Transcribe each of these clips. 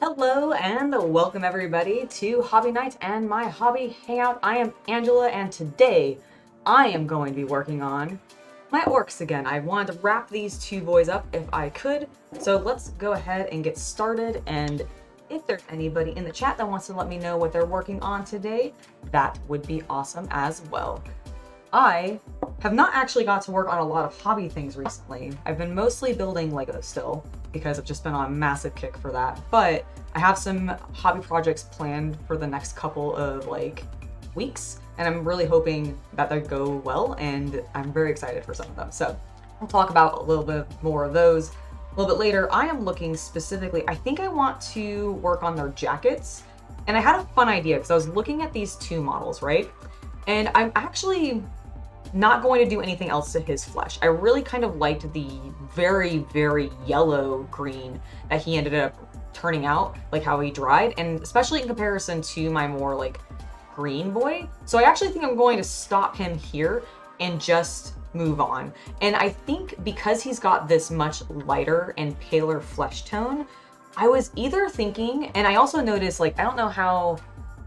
Hello and welcome everybody to Hobby Night and my hobby hangout. I am Angela and today I am going to be working on my orcs again. I wanted to wrap these two boys up if I could. So let's go ahead and get started, and if there's anybody in the chat that wants to let me know what they're working on today, that would be awesome as well. I have not actually got to work on a lot of hobby things recently. I've been mostly building Lego still because I've just been on a massive kick for that. But I have some hobby projects planned for the next couple of weeks, and I'm really hoping that they go well, and I'm very excited for some of them. So I'll talk about a little bit more of those a little bit later. I am looking specifically, I think I want to work on their jackets, and I had a fun idea because I was looking at these two models, right? And I'm actually not going to do anything else to his flesh. I really kind of liked the very, very yellow green that he ended up turning out, like how he dried, and especially in comparison to my more green boy. So I actually think I'm going to stop him here and just move on. And I think because he's got this much lighter and paler flesh tone, I was either thinking, and I also noticed, I don't know how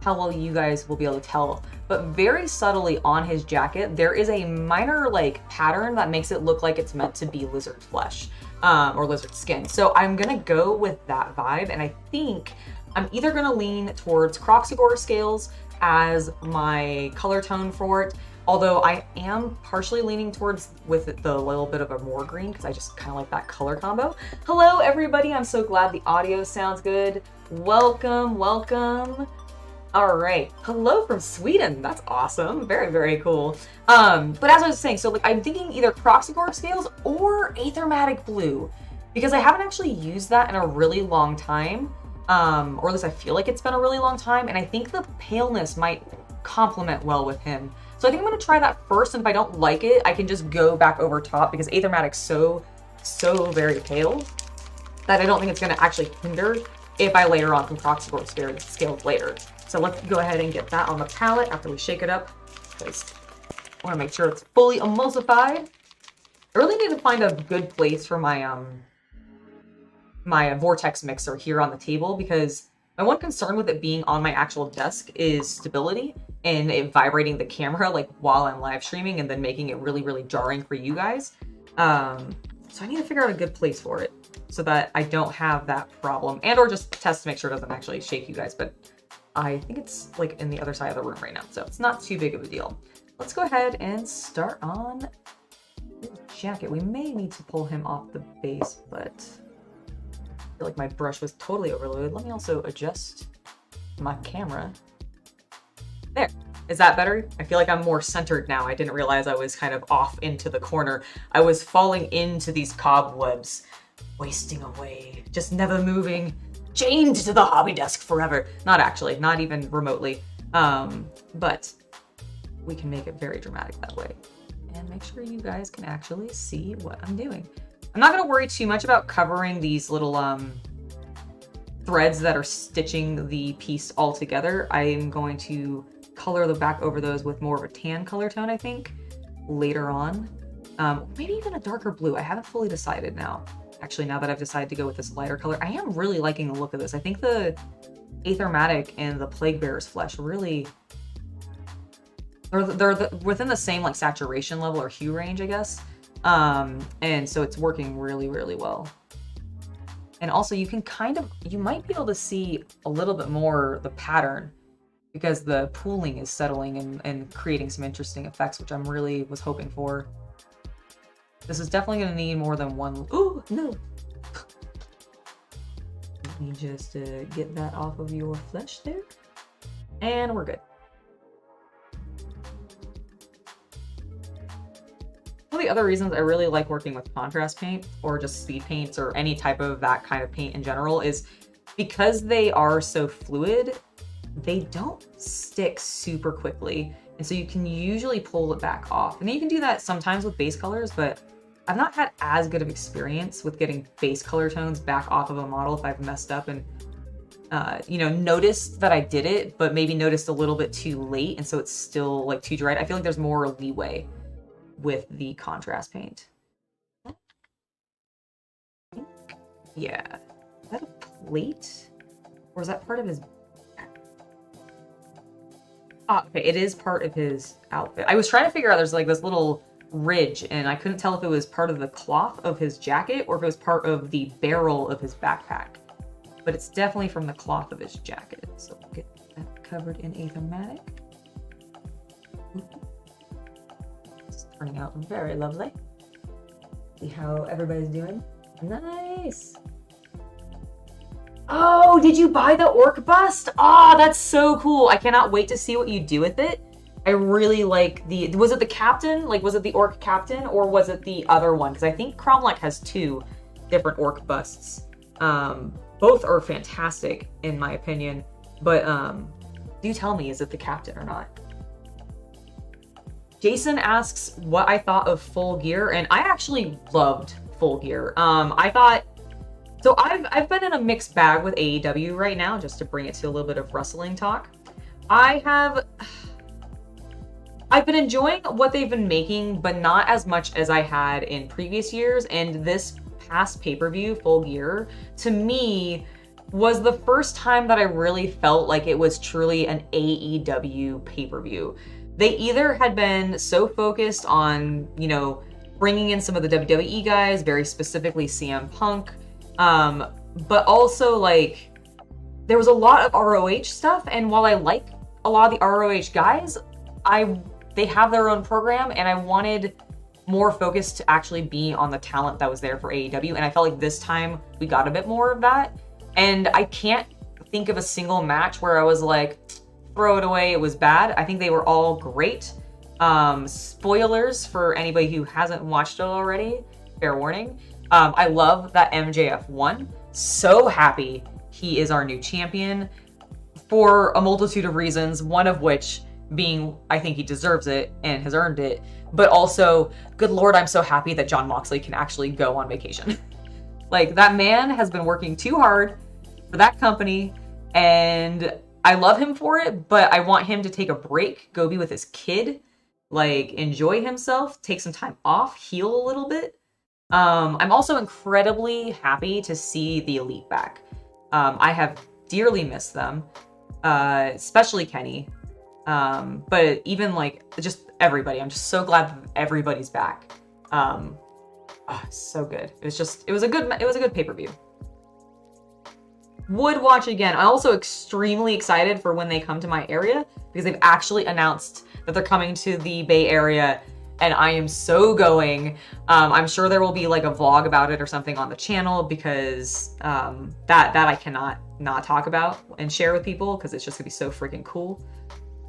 well you guys will be able to tell, but very subtly on his jacket, there is a minor pattern that makes it look like it's meant to be lizard flesh or lizard skin. So I'm gonna go with that vibe, and I think I'm either gonna lean towards Kroxigor scales as my color tone for it, although I am partially leaning towards with the little bit of a more green because I just kind of like that color combo. Hello everybody, I'm so glad the audio sounds good. Welcome, welcome. All right, hello from Sweden. That's awesome. Very, very cool. But as I was saying, so I'm thinking either Kroxigor scales or Aethermatic blue, because I haven't actually used that in a really long time, or at least I feel like it's been a really long time, and I think the paleness might complement well with him. So I think I'm gonna try that first, and if I don't like it, I can just go back over top, because Aethermatic's so very pale that I don't think it's gonna actually hinder if I later on from Kroxigor scales later. So let's go ahead and get that on the palette after we shake it up, because I want to make sure it's fully emulsified. I really need to find a good place for my my vortex mixer here on the table, because my one concern with it being on my actual desk is stability and it vibrating the camera while I'm live streaming and then making it really, really jarring for you guys. So I need to figure out a good place for it so that I don't have that problem, and or just test to make sure it doesn't actually shake you guys. But I think it's in the other side of the room right now, so it's not too big of a deal. Let's go ahead and start on the jacket. We may need to pull him off the base, but I feel like my brush was totally overloaded. Let me also adjust my camera. There. Is that better? I feel like I'm more centered now. I didn't realize I was kind of off into the corner. I was falling into these cobwebs, wasting away, just never moving. Chained to the hobby desk forever. Not actually, not even remotely. But we can make it very dramatic that way. And make sure you guys can actually see what I'm doing. I'm not gonna worry too much about covering these little threads that are stitching the piece all together. I am going to color the back over those with more of a tan color tone, I think, later on. Maybe even a darker blue. I haven't fully decided now. Actually, now that I've decided to go with this lighter color, I am really liking the look of this. I think the Aethermatic and the Plague Bearer's flesh really, they're within the same saturation level or hue range, I guess. And so it's working really, really well. And also you can you might be able to see a little bit more the pattern because the pooling is settling and creating some interesting effects, which I'm really was hoping for. This is definitely going to need more than one. Ooh, no. Let me just get that off of your flesh there. And we're good. One of the other reasons I really like working with contrast paint or just speed paints or any type of that kind of paint in general is because they are so fluid, they don't stick super quickly. And so you can usually pull it back off. And then you can do that sometimes with base colors, but I've not had as good of experience with getting base color tones back off of a model if I've messed up and, noticed that I did it, but maybe noticed a little bit too late. And so it's still too dried. I feel like there's more leeway with the contrast paint. Yeah. Is that a plate? Or is that part of his... Ah, okay, it is part of his outfit. I was trying to figure out, there's like this little ridge, and I couldn't tell if it was part of the cloth of his jacket or if it was part of the barrel of his backpack. But it's definitely from the cloth of his jacket. So we'll get that covered in Aethermatic. It's turning out very lovely. See how everybody's doing? Nice! Oh, did you buy the orc bust? Ah, oh, that's so cool. I cannot wait to see what you do with it. I really like the... Was it the captain? Like, was it the orc captain? Or was it the other one? Because I think Kromlech has 2 different orc busts. Both are fantastic, in my opinion. But, do tell me, is it the captain or not? Jason asks what I thought of Full Gear, and I actually loved Full Gear. I thought... So I've been in a mixed bag with AEW right now, just to bring it to a little bit of wrestling talk. I've been enjoying what they've been making, but not as much as I had in previous years. And this past pay-per-view, Full Gear, to me, was the first time that I really felt like it was truly an AEW pay-per-view. They either had been so focused on, you know, bringing in some of the WWE guys, very specifically CM Punk, but also, like, there was a lot of ROH stuff, and while I like a lot of the ROH guys, they have their own program, and I wanted more focus to actually be on the talent that was there for AEW, and I felt like this time we got a bit more of that, and I can't think of a single match where I was like, throw it away, it was bad. I think they were all great. Spoilers for anybody who hasn't watched it already, fair warning. I love that MJF won. So happy he is our new champion for a multitude of reasons, one of which being I think he deserves it and has earned it, but also, good Lord, I'm so happy that Jon Moxley can actually go on vacation. Like, that man has been working too hard for that company, and I love him for it, but I want him to take a break, go be with his kid, like, enjoy himself, take some time off, heal a little bit. I'm also incredibly happy to see the Elite back. I have dearly missed them, especially Kenny, but even, like, just everybody. I'm just so glad that everybody's back. So good. It was a good pay-per-view. Would watch again. I'm also extremely excited for when they come to my area, because they've actually announced that they're coming to the Bay Area, and I am so going. I'm sure there will be like a vlog about it or something on the channel, because that I cannot not talk about and share with people, because it's just gonna be so freaking cool.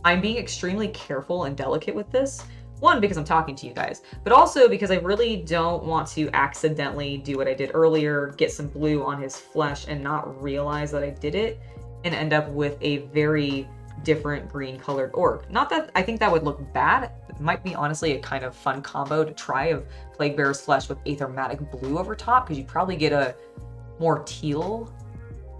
I'm being extremely careful and delicate with this. One, because I'm talking to you guys, but also because I really don't want to accidentally do what I did earlier, get some blue on his flesh and not realize that I did it, and end up with a very different green colored orc. Not that I think that would look bad. It might be honestly a kind of fun combo to try of Plaguebearer's flesh with Aethermatic blue over top, because you probably get a more teal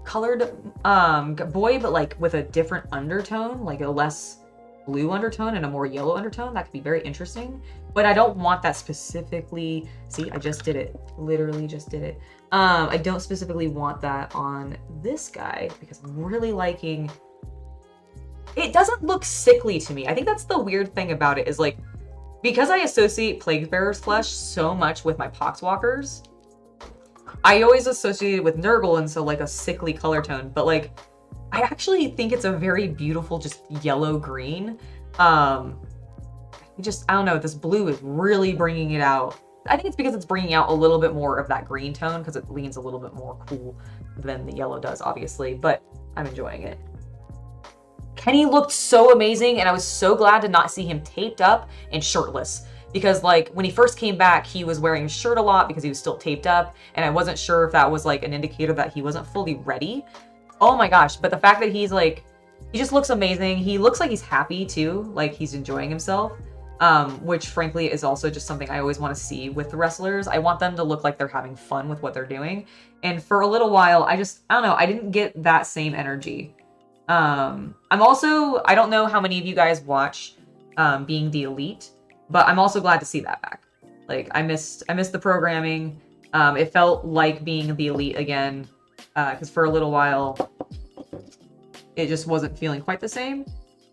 colored boy, but like with a different undertone, like a less blue undertone and a more yellow undertone. That could be very interesting, but I don't want that specifically. See, I just did it. Literally just did it. I don't specifically want that on this guy, because I'm really liking... It doesn't look sickly to me. I think that's the weird thing about it, is like, because I associate Plaguebearer's flesh so much with my Poxwalkers, I always associate it with Nurgle, and so like a sickly color tone, but like, I actually think it's a very beautiful, just yellow-green. I don't know, this blue is really bringing it out. I think it's because it's bringing out a little bit more of that green tone, because it leans a little bit more cool than the yellow does, obviously, but I'm enjoying it. Kenny looked so amazing, and I was so glad to not see him taped up and shirtless, because like when he first came back, he was wearing a shirt a lot because he was still taped up, and I wasn't sure if that was like an indicator that he wasn't fully ready. Oh my gosh, but the fact that he's like, he just looks amazing. He looks like he's happy too, like he's enjoying himself, which frankly is also just something I always want to see with the wrestlers. I want them to look like they're having fun with what they're doing. And for a little while, I don't know, I didn't get that same energy. I don't know how many of you guys watch Being the Elite, but I'm also glad to see that back. Like, I missed the programming. It felt like Being the Elite again, because for a little while it just wasn't feeling quite the same.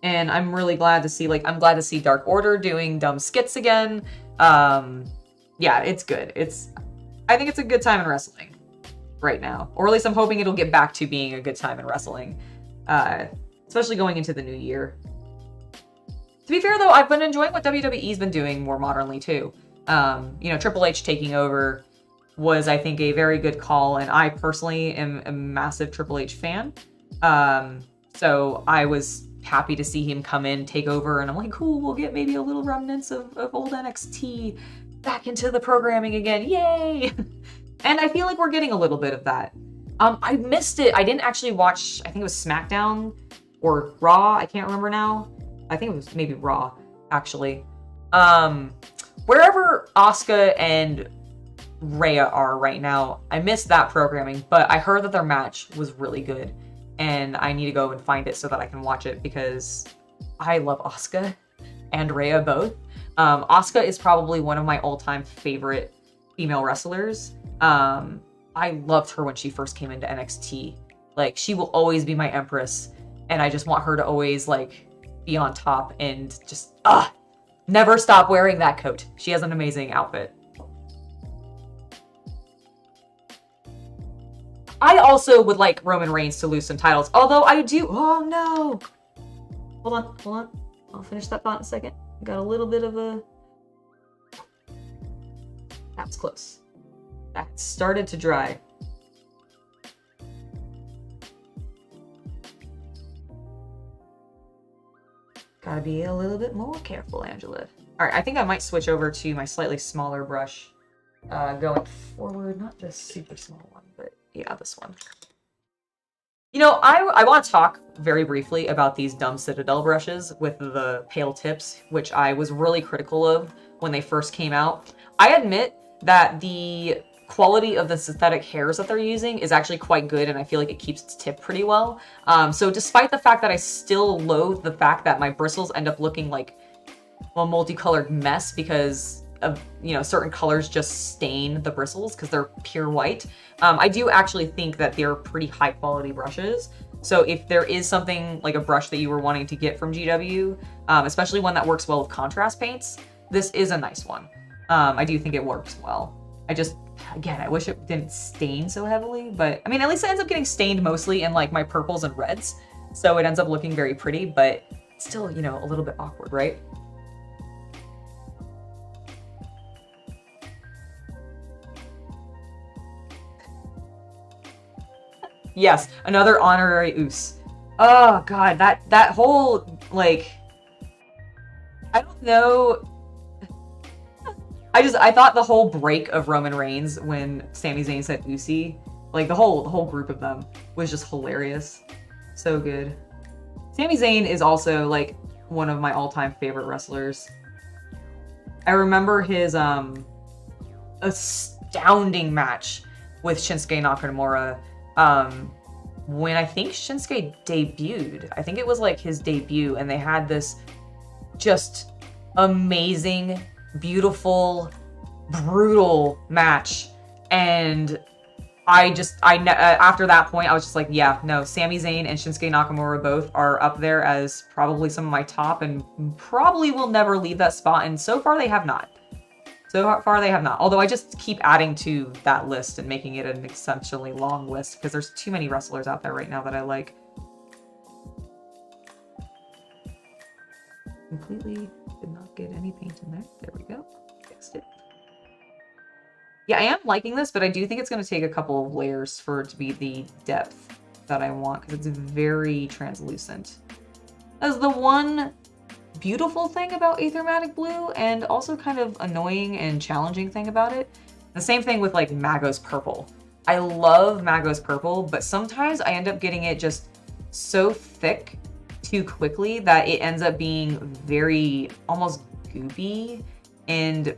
And I'm really glad to see, like, I'm glad to see Dark Order doing dumb skits again. Yeah, it's good. I think it's a good time in wrestling right now. Or at least I'm hoping it'll get back to being a good time in wrestling. Especially going into the new year. To be fair, though, I've been enjoying what WWE's been doing more modernly, too. You know, Triple H taking over was, I think, a very good call, and I personally am a massive Triple H fan. So I was happy to see him come in, take over, and I'm like, cool, we'll get maybe a little remnants of old NXT back into the programming again. Yay! And I feel like we're getting a little bit of that. I missed it. I didn't actually watch, I think it was SmackDown or Raw. I can't remember now. I think it was maybe Raw, actually. Wherever Asuka and Rhea are right now, I missed that programming, but I heard that their match was really good, and I need to go and find it so that I can watch it because I love Asuka and Rhea both. Asuka is probably one of my all-time favorite female wrestlers. I loved her when she first came into NXT. Like, she will always be my empress, and I just want her to always, like, be on top and just, never stop wearing that coat. She has an amazing outfit. I also would like Roman Reigns to lose some titles, although I do, oh no! Hold on. I'll finish that thought in a second. Got a little bit of a, that was close. That started to dry. Gotta be a little bit more careful, Angela. All right, I think I might switch over to my slightly smaller brush going forward. Not this super small one, but yeah, this one. You know, I want to talk very briefly about these dumb Citadel brushes with the pale tips, which I was really critical of when they first came out. I admit that the quality of the synthetic hairs that they're using is actually quite good, and I feel like it keeps its tip pretty well. So despite the fact that I still loathe the fact that my bristles end up looking like a multicolored mess because of, you know, certain colors just stain the bristles because they're pure white, I do actually think that they're pretty high quality brushes. So if there is something like a brush that you were wanting to get from GW, especially one that works well with contrast paints, this is a nice one. I do think it works well. Again, I wish it didn't stain so heavily, but I mean, at least it ends up getting stained mostly in like my purples and reds. So it ends up looking very pretty, but still, you know, a little bit awkward, right? Yes, another honorary Oos. Oh god, that whole, like, I don't know. I thought the whole break of Roman Reigns when Sami Zayn said Usi, like the whole group of them was just hilarious. So good. Sami Zayn is also like one of my all-time favorite wrestlers. I remember his astounding match with Shinsuke Nakamura when I think Shinsuke debuted. I think it was like his debut, and they had this just amazing, beautiful, brutal match, and after that point I was just like, yeah, no, Sami Zayn and Shinsuke Nakamura both are up there as probably some of my top, and probably will never leave that spot, and so far they have not. Although I just keep adding to that list and making it an exceptionally long list because there's too many wrestlers out there right now that I like. Completely did not get any paint in there. There we go. Fixed it. Yeah, I am liking this, but I do think it's going to take a couple of layers for it to be the depth that I want because it's very translucent. As the one beautiful thing about Aethermatic Blue, and also kind of annoying and challenging thing about it. The same thing with like Magos Purple. I love Magos Purple, but sometimes I end up getting it just so thick too quickly that it ends up being very almost goopy and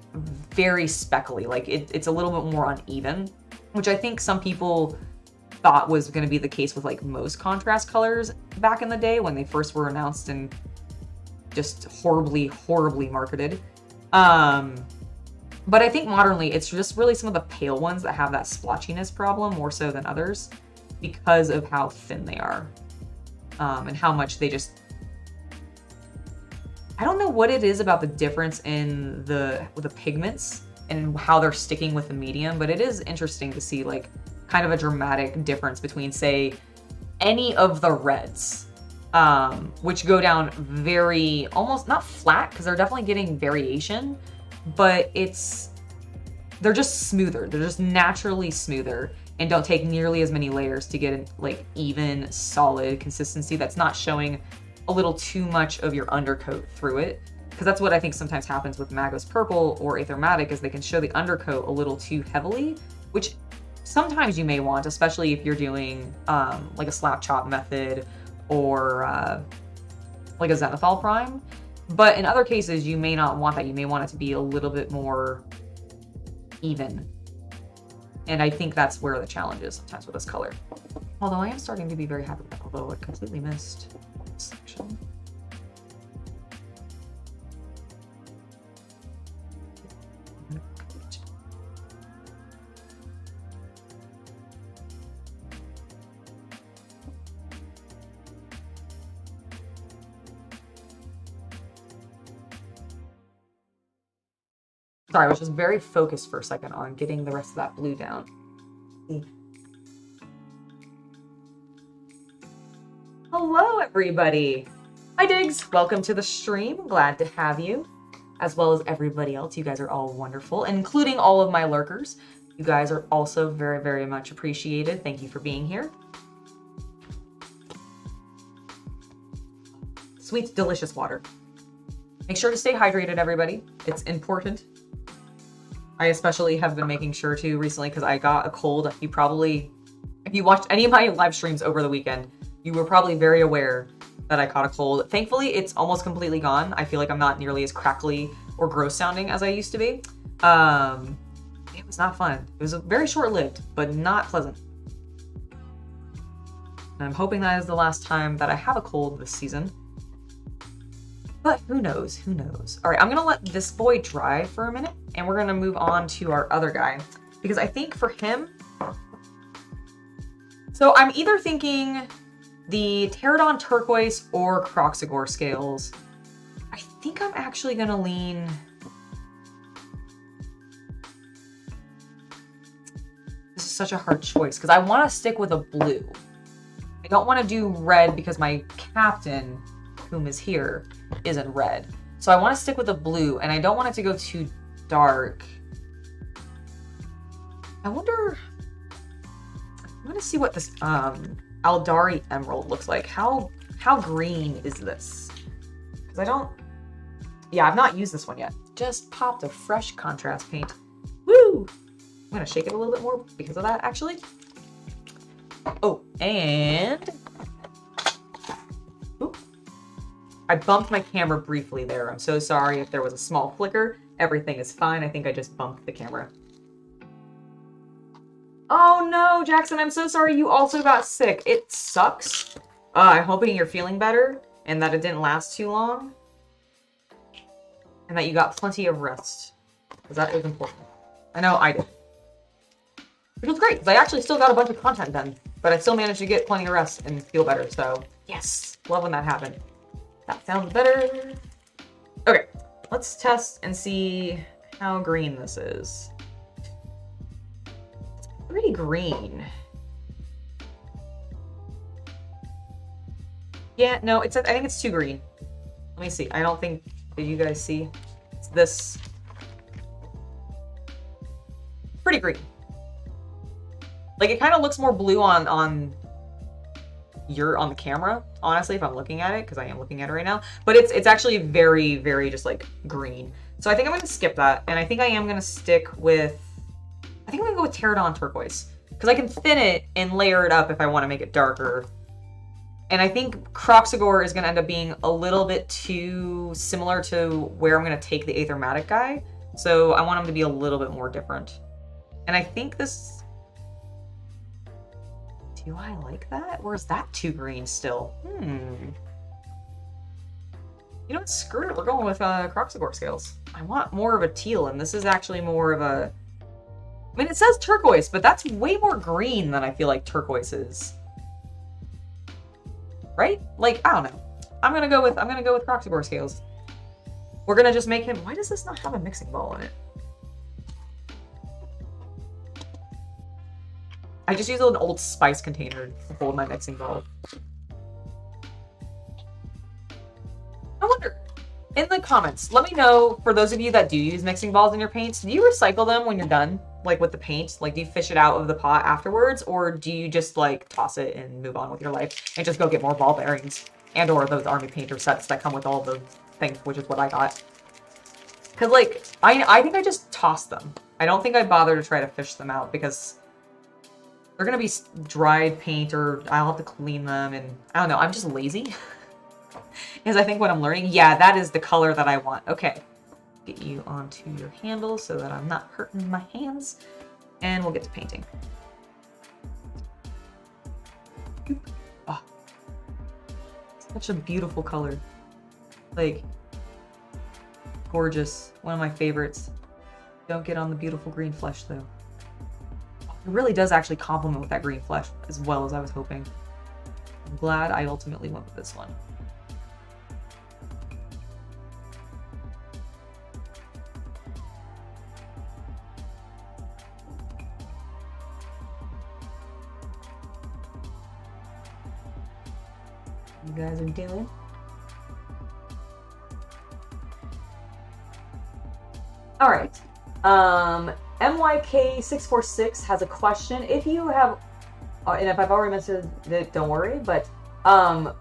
very speckly. Like it's a little bit more uneven, which I think some people thought was going to be the case with like most contrast colors back in the day when they first were announced and just horribly marketed. But I think modernly it's just really some of the pale ones that have that splotchiness problem more so than others because of how thin they are. and how much they just... I don't know what it is about the difference in the pigments and how they're sticking with the medium, but it is interesting to see like kind of a dramatic difference between, say, any of the reds, which go down very, almost not flat, because they're definitely getting variation, but they're just smoother. They're just naturally smoother and don't take nearly as many layers to get like even solid consistency that's not showing a little too much of your undercoat through it. Because that's what I think sometimes happens with Magos Purple or Aethermatic, is they can show the undercoat a little too heavily, which sometimes you may want, especially if you're doing like a slap chop method or like a Zenithal Prime. But in other cases, you may not want that. You may want it to be a little bit more even. And I think that's where the challenge is sometimes with this color. Although I am starting to be very happy with that, although I completely missed this section. Sorry, I was just very focused for a second on getting the rest of that blue down. Hello, everybody. Hi, Diggs. Welcome to the stream. Glad to have you, as well as everybody else. You guys are all wonderful, including all of my lurkers. You guys are also very, very much appreciated. Thank you for being here. Sweet, delicious water. Make sure to stay hydrated, everybody. It's important. I especially have been making sure to recently because I got a cold. If you watched any of my live streams over the weekend, you were probably very aware that I caught a cold. Thankfully, it's almost completely gone. I feel like I'm not nearly as crackly or gross sounding as I used to be. It was not fun. It was very short-lived, but not pleasant. And I'm hoping that is the last time that I have a cold this season. But who knows? Who knows? All right, I'm gonna let this boy dry for a minute, and we're gonna move on to our other guy, because I think for him, so I'm either thinking the Pterodon Turquoise or Kroxigor scales. I think I'm actually gonna lean... This is such a hard choice, because I want to stick with a blue. I don't want to do red because my captain, whom is here, isn't red. So I want to stick with a blue, and I don't want it to go too dark. I wonder... I'm going to see what this Aldari Emerald looks like. How green is this? Because I don't... Yeah, I've not used this one yet. Just popped a fresh contrast paint. Woo! I'm going to shake it a little bit more because of that, actually. Oh, and... Ooh. I bumped my camera briefly there. I'm so sorry if there was a small flicker. Everything is fine. I think I just bumped the camera. Oh no, Jackson, I'm so sorry you also got sick. It sucks. I'm hoping you're feeling better and that it didn't last too long. And that you got plenty of rest. Because that is important. I know I did. Which was great, because I actually still got a bunch of content done. But I still managed to get plenty of rest and feel better, so yes. Love when that happened. That sounds better. Okay, let's test and see how green this is. It's pretty green. Yeah, no, I think it's too green. Let me see. I don't think, did you guys see? It's this. Pretty green. Like, it kind of looks more blue on the camera, honestly, if I'm looking at it, because I am looking at it right now. But it's actually very, very just like green. So I think I'm going to skip that, and I think I am going to stick with, I think I'm going to go with Pterodon Turquoise, because I can thin it and layer it up if I want to make it darker. And I think Kroxigor is going to end up being a little bit too similar to where I'm going to take the Aethermatic guy. So I want him to be a little bit more different. And I think this... Do I like that? Or is that too green still? You know what? Screw it. We're going with Kroxigor scales. I want more of a teal, and this is actually more of a... I mean, it says turquoise, but that's way more green than I feel like turquoise is. right? Like, I don't know. I'm gonna go with Croxibor scales. We're gonna just make him. Why does this not have a mixing ball in it? I just use an Old Spice container to hold my mixing bowl. I wonder, in the comments, let me know, for those of you that do use mixing balls in your paints, do you recycle them when you're done, like with the paint? Like, do you fish it out of the pot afterwards, or do you just like toss it and move on with your life and just go get more ball bearings and or those army painter sets that come with all the things, which is what I got? Because like, I think I just toss them. I don't think I bother to try to fish them out because they're gonna be dried paint, or I'll have to clean them, and I don't know, I'm just lazy. Because I think what I'm learning, yeah, that is the color that I want. Okay, get you onto your handle so that I'm not hurting my hands, and we'll get to painting. Oh, such a beautiful color. Like, gorgeous. One of my favorites. Don't get on the beautiful green flesh, though. It really does actually complement with that green flesh as well as I was hoping. I'm glad I ultimately went with this one. You guys are doing? All right. MYK646 has a question. If you have, and if I've already mentioned it, don't worry, but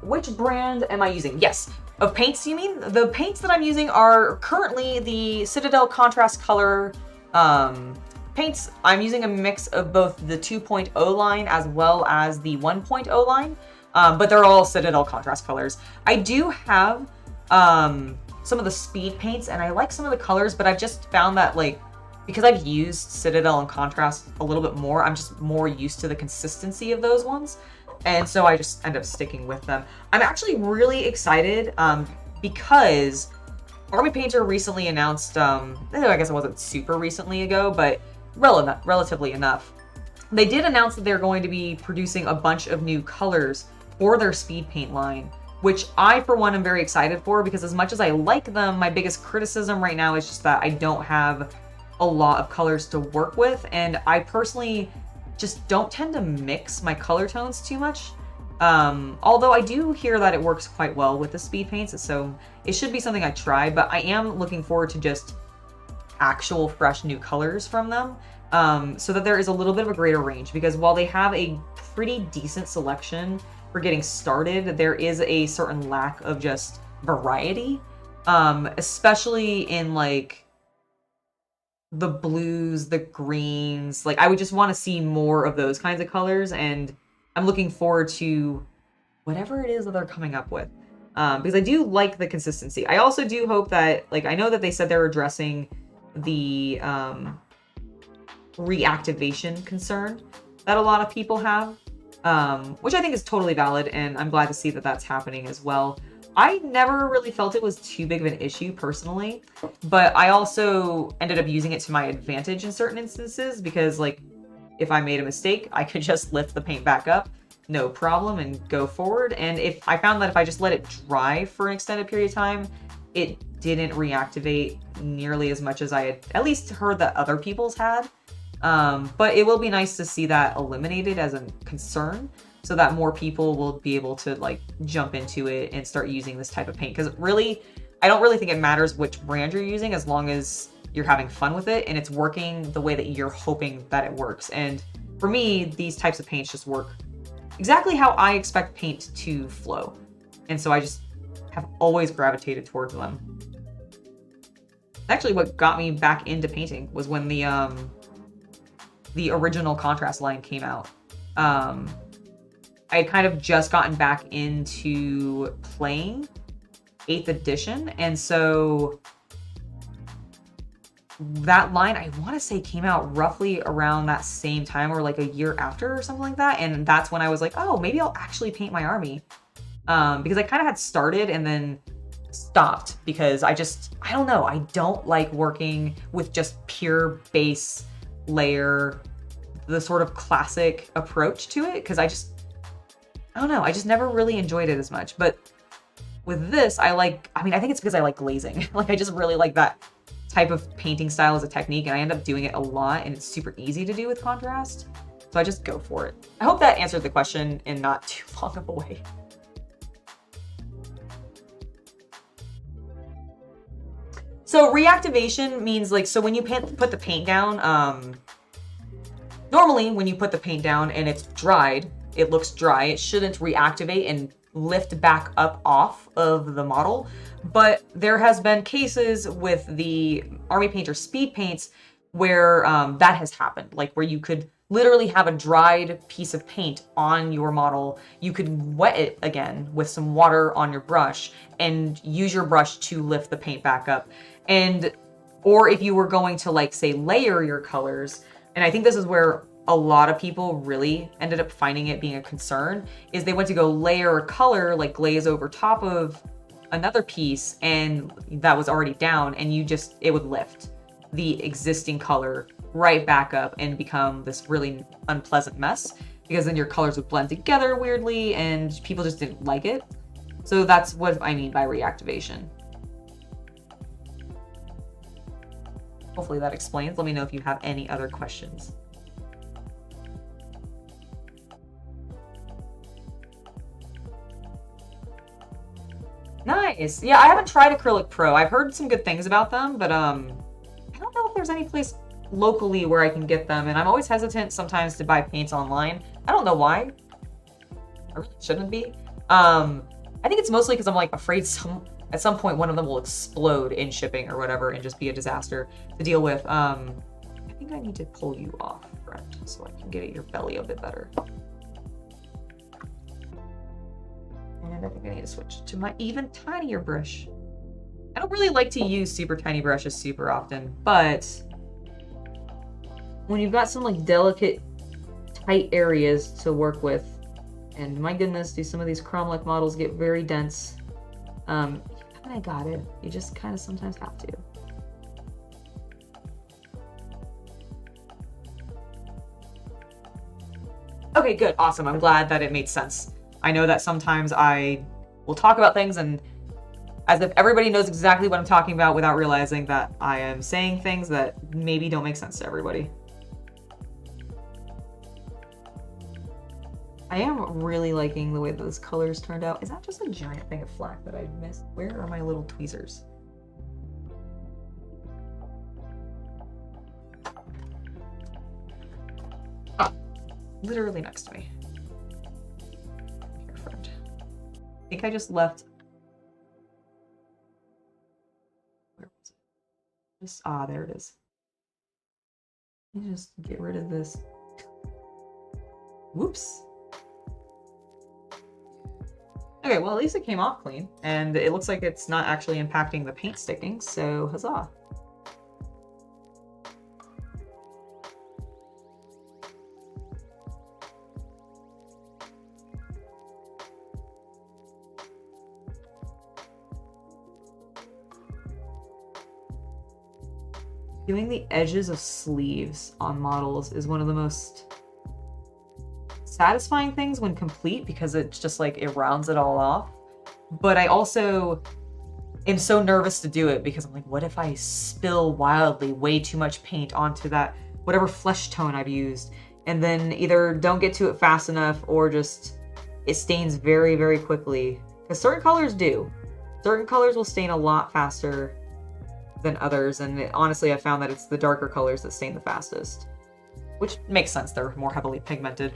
which brand am I using? Yes. Of paints, you mean? The paints that I'm using are currently the Citadel Contrast Color paints. I'm using a mix of both the 2.0 line as well as the 1.0 line, but they're all Citadel Contrast colors. I do have some of the speed paints, and I like some of the colors, but I've just found that, like, because I've used Citadel and Contrast a little bit more, I'm just more used to the consistency of those ones. And so I just end up sticking with them. I'm actually really excited because Army Painter recently announced, I guess it wasn't super recently ago, but relatively enough. They did announce that they're going to be producing a bunch of new colors for their speed paint line, which I, for one, am very excited for, because as much as I like them, my biggest criticism right now is just that I don't have a lot of colors to work with, and I personally just don't tend to mix my color tones too much. Although I do hear that it works quite well with the speed paints, so it should be something I try, but I am looking forward to just actual fresh new colors from them, so that there is a little bit of a greater range, because while they have a pretty decent selection for getting started, there is a certain lack of just variety, especially in like the blues, the greens. Like, I would just want to see more of those kinds of colors, and I'm looking forward to whatever it is that they're coming up with, because I do like the consistency. I also do hope that, like, I know that they said they're addressing the reactivation concern that a lot of people have, which I think is totally valid, and I'm glad to see that that's happening as well. I never really felt it was too big of an issue personally, but I also ended up using it to my advantage in certain instances, because, like, if I made a mistake, I could just lift the paint back up, no problem, and go forward. And if I found that if I just let it dry for an extended period of time, it didn't reactivate nearly as much as I had at least heard that other people's had. But it will be nice to see that eliminated as a concern, so that more people will be able to, like, jump into it and start using this type of paint. Because really, I don't really think it matters which brand you're using, as long as you're having fun with it and it's working the way that you're hoping that it works. And for me, these types of paints just work exactly how I expect paint to flow. And so I just have always gravitated towards them. Actually, what got me back into painting was when the original Contrast line came out. I had kind of just gotten back into playing 8th edition, and so that line, I want to say, came out roughly around that same time, or like a year after or something like that, and that's when I was like, oh, maybe I'll actually paint my army. Because I kind of had started and then stopped, because I don't know, I don't like working with just pure base layer, the sort of classic approach to it, because I don't know, I just never really enjoyed it as much. But with this, I think it's because I like glazing. Like, I just really like that type of painting style as a technique, and I end up doing it a lot, and it's super easy to do with contrast. So I just go for it. I hope that answered the question in not too long of a way. So reactivation means, like, so when you put the paint down, normally when you put the paint down and it's dried, it looks dry, it shouldn't reactivate and lift back up off of the model. But there has been cases with the Army Painter speed paints where that has happened, like where you could literally have a dried piece of paint on your model. You could wet it again with some water on your brush and use your brush to lift the paint back up. Or if you were going to, like, say, layer your colors, and I think this is where a lot of people really ended up finding it being a concern, is they went to go layer a color, like glaze over top of another piece, and that was already down, and it would lift the existing color right back up and become this really unpleasant mess, because then your colors would blend together weirdly and people just didn't like it. So that's what I mean by reactivation. Hopefully that explains. Let me know if you have any other questions. Nice. Yeah, I haven't tried Acrylic Pro. I've heard some good things about them, but I don't know if there's any place locally where I can get them, and I'm always hesitant sometimes to buy paints online. I don't know why. I really shouldn't be. I think it's mostly because I'm, like, afraid at some point one of them will explode in shipping or whatever and just be a disaster to deal with. I think I need to pull you off, friend, so I can get at your belly a bit better. And I think I need to switch to my even tinier brush. I don't really like to use super tiny brushes super often, but when you've got some, like, delicate, tight areas to work with, and my goodness, do some of these Kromlech models get very dense. I got it. You just kind of sometimes have to. Okay, good. Awesome. I'm glad that it made sense. I know that sometimes I will talk about things and as if everybody knows exactly what I'm talking about without realizing that I am saying things that maybe don't make sense to everybody. I am really liking the way those colors turned out. Is that just a giant thing of flack that I missed? Where are my little tweezers? Ah, literally next to me. Here, friend. I think I just left. Where was it? Just, there it is. Let me just get rid of this. Whoops. Okay, well, at least it came off clean, and it looks like it's not actually impacting the paint sticking, so huzzah. Doing the edges of sleeves on models is one of the most satisfying things when complete, because it's just like it rounds it all off. But I also am so nervous to do it because I'm like, what if I spill wildly way too much paint onto that whatever flesh tone I've used, and then either don't get to it fast enough or just it stains very, very quickly. Because certain colors do. Certain colors will stain a lot faster than others, and honestly I found that it's the darker colors that stain the fastest. Which makes sense, they're more heavily pigmented.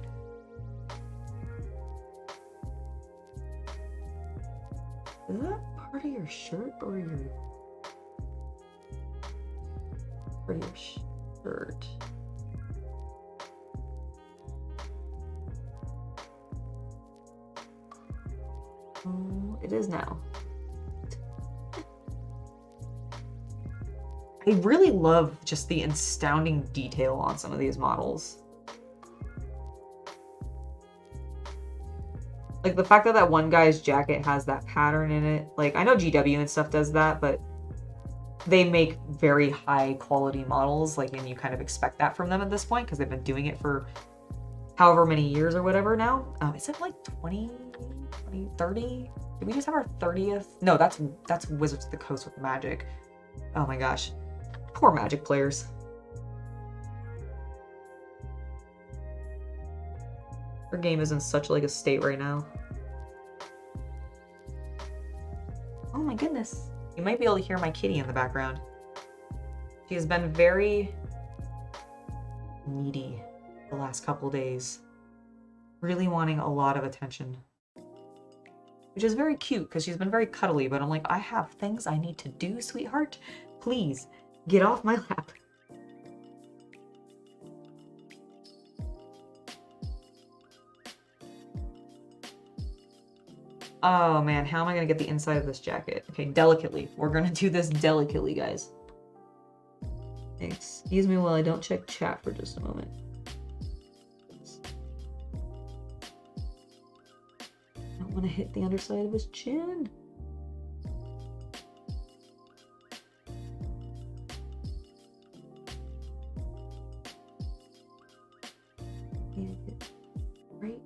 Is that part of your shirt or your... part of your shirt? Oh, it is now. I really love just the astounding detail on some of these models. Like the fact that that one guy's jacket has that pattern in it. Like, I know GW and stuff does that, but they make very high quality models, like, and you kind of expect that from them at this point because they've been doing it for however many years or whatever now. Is it like 20, 30? Did we just have our 30th? No, that's Wizards of the Coast with Magic. Oh my gosh. Poor Magic players. Our game is in such like a state right now. Oh my goodness. You might be able to hear my kitty in the background. She has been very needy the last couple days. Really wanting a lot of attention. Which is very cute because she's been very cuddly, but I'm like, I have things I need to do, sweetheart. Please, get off my lap. Oh man, how am I gonna get the inside of this jacket? Okay, delicately. We're gonna do this delicately, guys. Excuse me while I don't check chat for just a moment. I don't want to hit the underside of his chin. Right.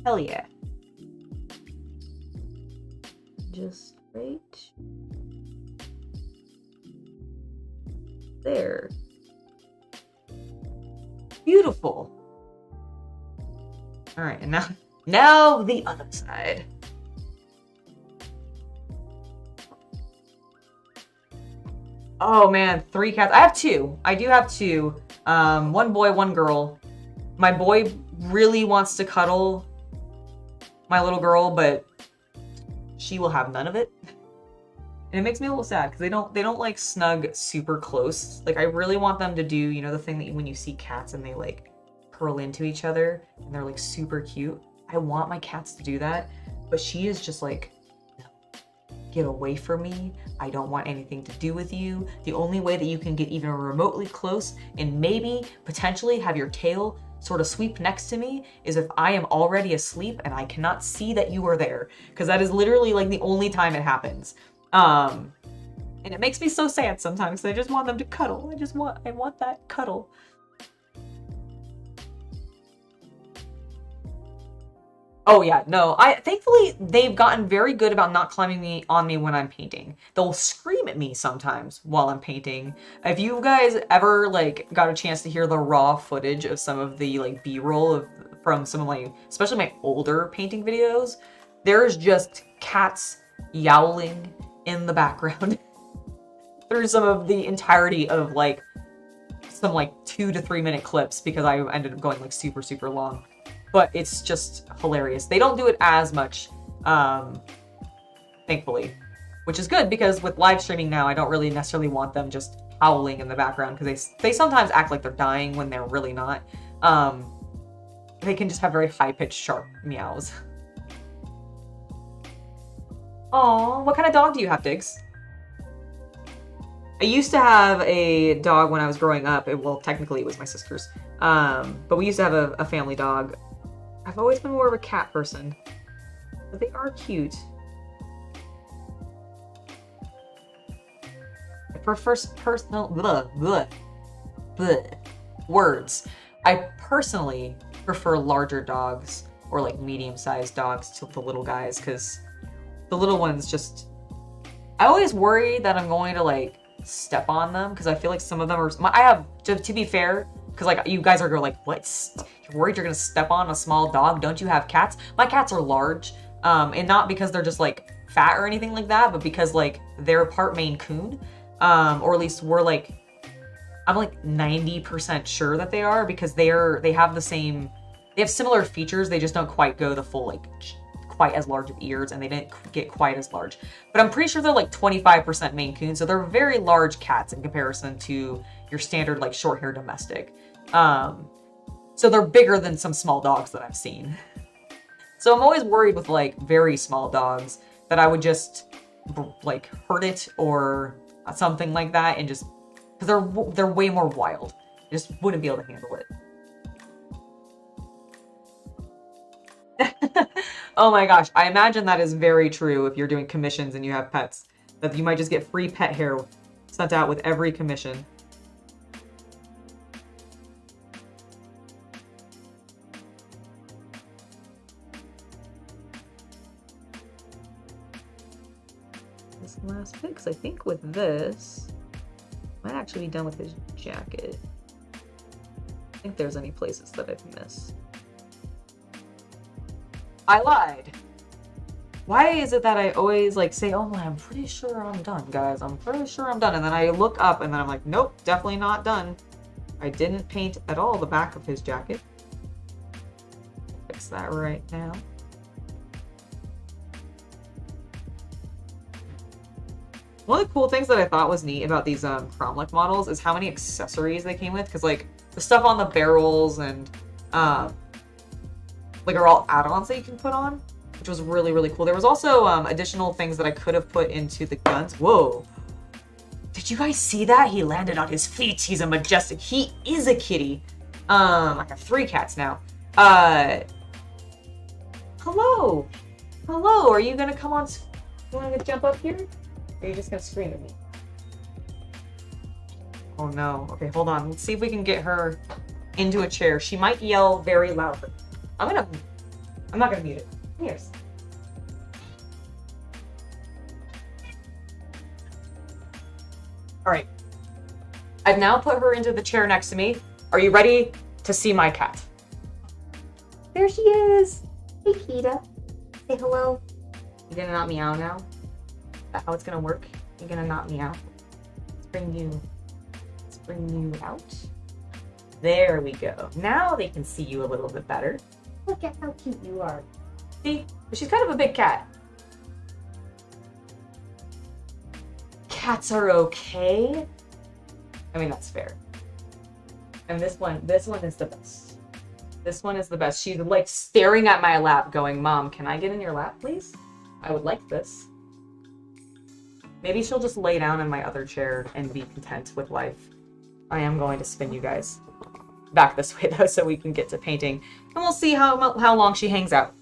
Hell yeah. Just right there. Beautiful. All right, and now the other side. Oh man, 3 cats. I have 2. I do have 2. 1 boy, 1 girl. My boy really wants to cuddle my little girl, but she will have none of it. And it makes me a little sad because they don't like snug super close. Like I really want them to do, you know, the thing that when you see cats and they like curl into each other and they're like super cute. I want my cats to do that, but she is just like, no, get away from me. I don't want anything to do with you. The only way that you can get even remotely close and maybe potentially have your tail sort of sweep next to me is if I am already asleep and I cannot see that you are there. Because that is literally like the only time it happens. And it makes me so sad sometimes. I just want them to cuddle. I want that cuddle. Oh yeah, no. Thankfully they've gotten very good about not climbing on me when I'm painting. They'll scream at me sometimes while I'm painting. If you guys ever like got a chance to hear the raw footage of some of the like B-roll from some of my, especially my older painting videos, there's just cats yowling in the background through some of the entirety of like some like 2 to 3 minute clips because I ended up going like super long. But it's just hilarious. They don't do it as much, thankfully, which is good because with live streaming now, I don't really necessarily want them just howling in the background because they sometimes act like they're dying when they're really not. They can just have very high-pitched, sharp meows. Aw, what kind of dog do you have, Diggs? I used to have a dog when I was growing up. Well, technically it was my sister's. But we used to have a family dog. I've always been more of a cat person, but they are cute. I prefer words. I personally prefer larger dogs or like medium-sized dogs to the little guys because the little ones just... I always worry that I'm going to like step on them because I feel like some of them are... I have, to be fair, because like you guys are going like, what? You're worried you're going to step on a small dog? Don't you have cats? My cats are large, and not because they're just like fat or anything like that, but because like they're part Maine Coon, or at least we're like, I'm like 90% sure that they are because they have the same, they have similar features. They just don't quite go the full like quite as large of ears, and they didn't get quite as large. But I'm pretty sure they're like 25% Maine Coon, so they're very large cats in comparison to your standard like short-haired domestic. So they're bigger than some small dogs that I've seen. So I'm always worried with like very small dogs that I would just like hurt it or something like that, and just because they're way more wild. I just wouldn't be able to handle it. Oh my gosh, I imagine that is very true if you're doing commissions and you have pets. That you might just get free pet hair sent out with every commission. This last bit, because I think with this, might actually be done with his jacket. I think there's any places that I've missed. I lied. Why is it that I always like say, oh, I'm pretty sure I'm done, guys. I'm pretty sure I'm done. And then I look up and then I'm like, nope, definitely not done. I didn't paint at all the back of his jacket. Fix that right now. One of the cool things that I thought was neat about these Kromlech models is how many accessories they came with. Because like the stuff on the barrels and like are all add-ons that you can put on, which was really, really cool. There was also additional things that I could have put into the guns. Whoa. Did you guys see that? He landed on his feet. He's a majestic. He is a kitty. I have 3 cats now. Hello. Hello. Are you going to come on? You want to jump up here? Or are you just going to scream at me? Oh no. Okay, hold on. Let's see if we can get her into a chair. She might yell very loudly. I'm not gonna mute it. Here. All right. I've now put her into the chair next to me. Are you ready to see my cat? There she is. Hey, Kita. Say hello. You gonna not meow now? Is that how it's gonna work? You're gonna not meow. Let's bring you out. There we go. Now they can see you a little bit better. Look at how cute you are. See? She's kind of a big cat. Cats are okay. I mean, that's fair. And this one is the best. This one is the best. She's like staring at my lap going, Mom, can I get in your lap, please? I would like this. Maybe she'll just lay down in my other chair and be content with life. I am going to spin you guys back this way though so we can get to painting. And we'll see how long she hangs out.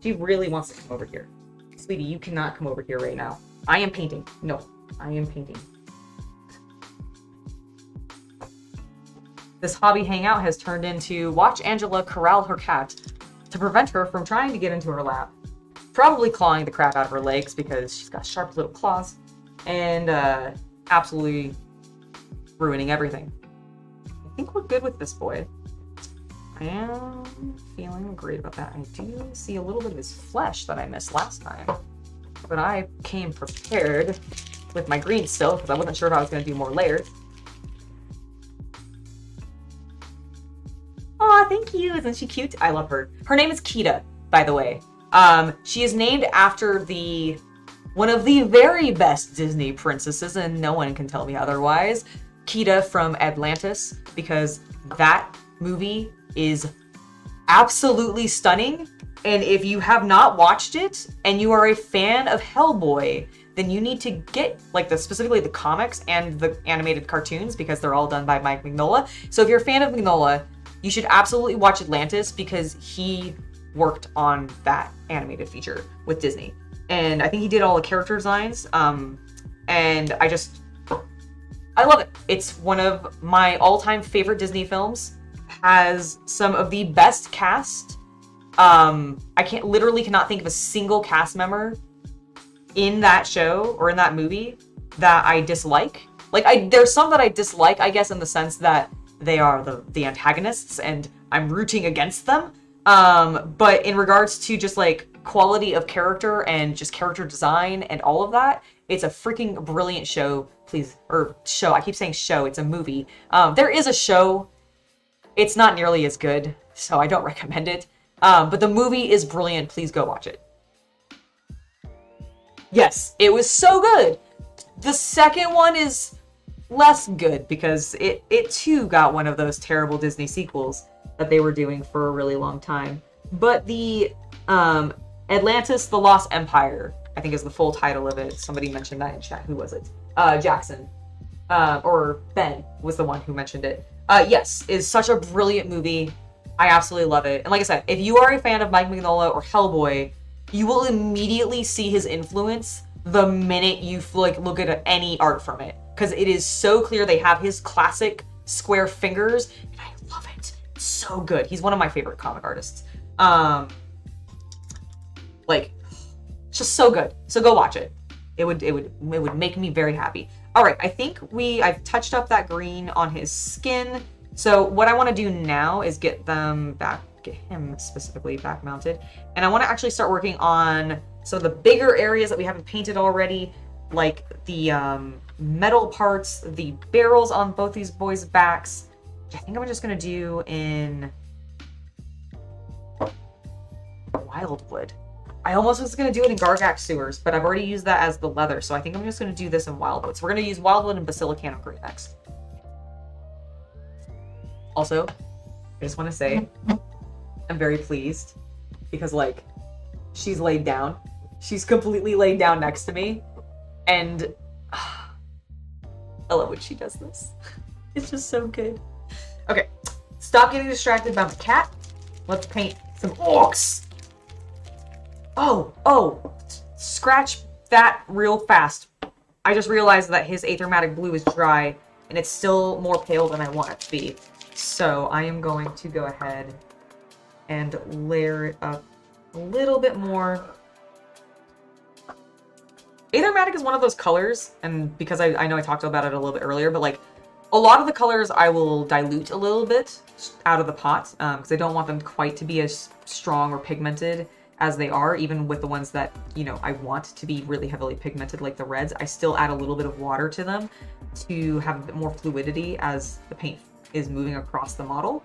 She really wants to come over here. Sweetie, you cannot come over here right now. I am painting. No, I am painting. This hobby hangout has turned into watch Angela corral her cat to prevent her from trying to get into her lap. Probably clawing the crap out of her legs because she's got sharp little claws and absolutely ruining everything. I think we're good with this boy. I am feeling great about that. I do see a little bit of his flesh that I missed last time. But I came prepared with my green still because I wasn't sure if I was going to do more layers. Aw, thank you. Isn't she cute? I love her. Her name is Kita, by the way. She is named after one of the very best Disney princesses, and no one can tell me otherwise. Kita from Atlantis, because that movie is absolutely stunning. And if you have not watched it and you are a fan of Hellboy, then you need to get specifically the comics and the animated cartoons because they're all done by Mike Mignola. So if you're a fan of Mignola, you should absolutely watch Atlantis because he worked on that animated feature with Disney. And I think he did all the character designs. And I love it. It's one of my all-time favorite Disney films. Has some of the best cast. I literally cannot think of a single cast member in that show or in that movie that I dislike. There's some that I dislike, I guess, in the sense that they are the antagonists and I'm rooting against them. But in regards to just quality of character and just character design and all of that, it's a freaking brilliant show. Show. I keep saying show. It's a movie. There is a show. It's not nearly as good, so I don't recommend it. But the movie is brilliant. Please go watch it. Yes, it was so good. The second one is less good because it too got one of those terrible Disney sequels that they were doing for a really long time. But the Atlantis, The Lost Empire, I think is the full title of it. Somebody mentioned that in chat. Who was it? Jackson. Or Ben was the one who mentioned it. Yes, is such a brilliant movie. I absolutely love it. And like I said, if you are a fan of Mike Mignola or Hellboy, you will immediately see his influence the minute you like look at any art from it. Because it is so clear they have his classic square fingers, and I love it. It's so good. He's one of my favorite comic artists. Like, it's just so good. So go watch it. It would make me very happy. All right, I think I've touched up that green on his skin. So what I want to do now is get him specifically back mounted. And I want to actually start working on some of the bigger areas that we haven't painted already, like the metal parts, the barrels on both these boys' backs, which I think I'm just going to do in Wildwood. I almost was going to do it in Gargak Sewers, but I've already used that as the leather, so I think I'm just going to do this in Wildwood. So we're going to use Wildwood and Basilicano Green next. Also, I just want to say, I'm very pleased because, like, she's laid down. She's completely laid down next to me, and I love when she does this. It's just so good. Okay, stop getting distracted by the cat. Let's paint some orcs. Oh, scratch that real fast. I just realized that his Aethermatic Blue is dry, and it's still more pale than I want it to be. So I am going to go ahead and layer it up a little bit more. Aethermatic is one of those colors, and because I know I talked about it a little bit earlier, but like a lot of the colors I will dilute a little bit out of the pot because I don't want them quite to be as strong or pigmented as they are, even with the ones that, you know, I want to be really heavily pigmented like the reds. I still add a little bit of water to them to have a bit more fluidity as the paint is moving across the model.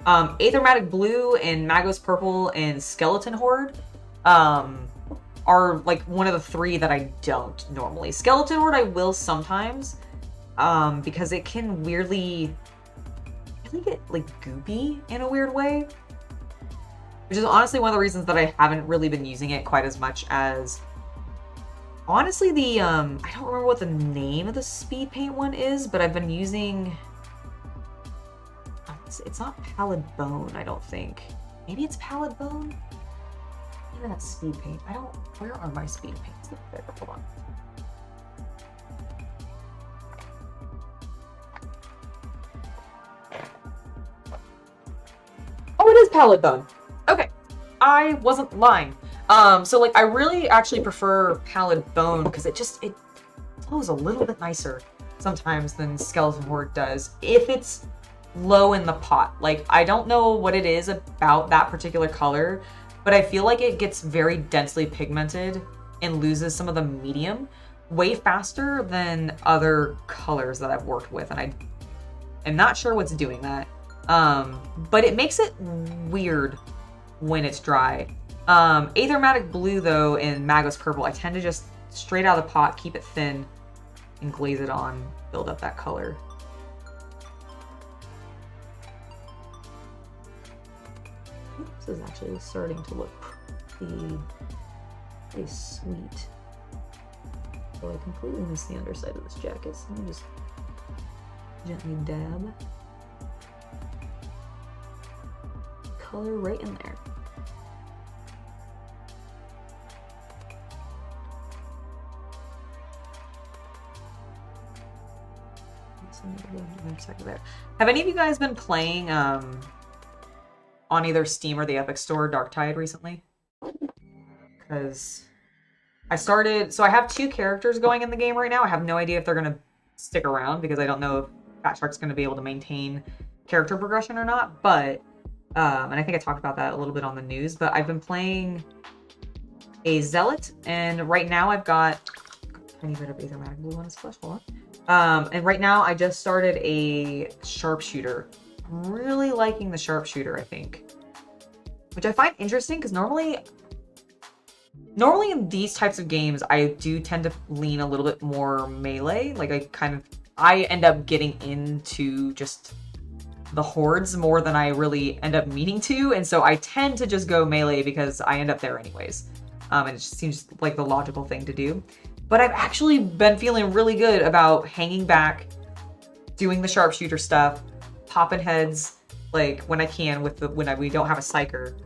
Aethermatic Blue and Magos Purple and Skeleton Horde are like one of the three that I don't normally. Skeleton Horde I will sometimes because it can weirdly get like goopy in a weird way, which is honestly one of the reasons that I haven't really been using it quite as much as, honestly, the, I don't remember what the name of the speed paint one is, but I've been using, it's not Pallid Bone, I don't think. Maybe it's Pallid Bone? Maybe that's speed paint. Where are my speed paints? There, hold on. Oh, it is Pallid Bone. Okay, I wasn't lying. So like I really actually prefer Pallid Bone because it flows a little bit nicer sometimes than Skeleton Horde does if it's low in the pot. Like, I don't know what it is about that particular color, but I feel like it gets very densely pigmented and loses some of the medium way faster than other colors that I've worked with, and I am not sure what's doing that. But it makes it weird when it's dry. Aethermatic Blue, though, and Magos Purple, I tend to just straight out of the pot, keep it thin, and glaze it on, build up that color. This is actually starting to look pretty sweet. So I completely missed the underside of this jacket, so let me just gently dab color right in there. Have any of you guys been playing on either Steam or the Epic Store Darktide recently? Because I have 2 characters going in the game right now. I have no idea if they're going to stick around because I don't know if Fat Shark's going to be able to maintain character progression or not, but and I think I talked about that a little bit on the news, but I've been playing a Zealot, and right now I've got a tiny bit of Aethermatic Blue on his flesh. Hold on. And right now I just started a Sharpshooter. I'm really liking the Sharpshooter, I think. Which I find interesting, because normally in these types of games, I do tend to lean a little bit more melee. Like, I end up getting into just the hordes more than I really end up meaning to, and so I tend to just go melee because I end up there anyways. And it just seems like the logical thing to do. But I've actually been feeling really good about hanging back, doing the Sharpshooter stuff, popping heads, like when I can with the when we don't have a psyker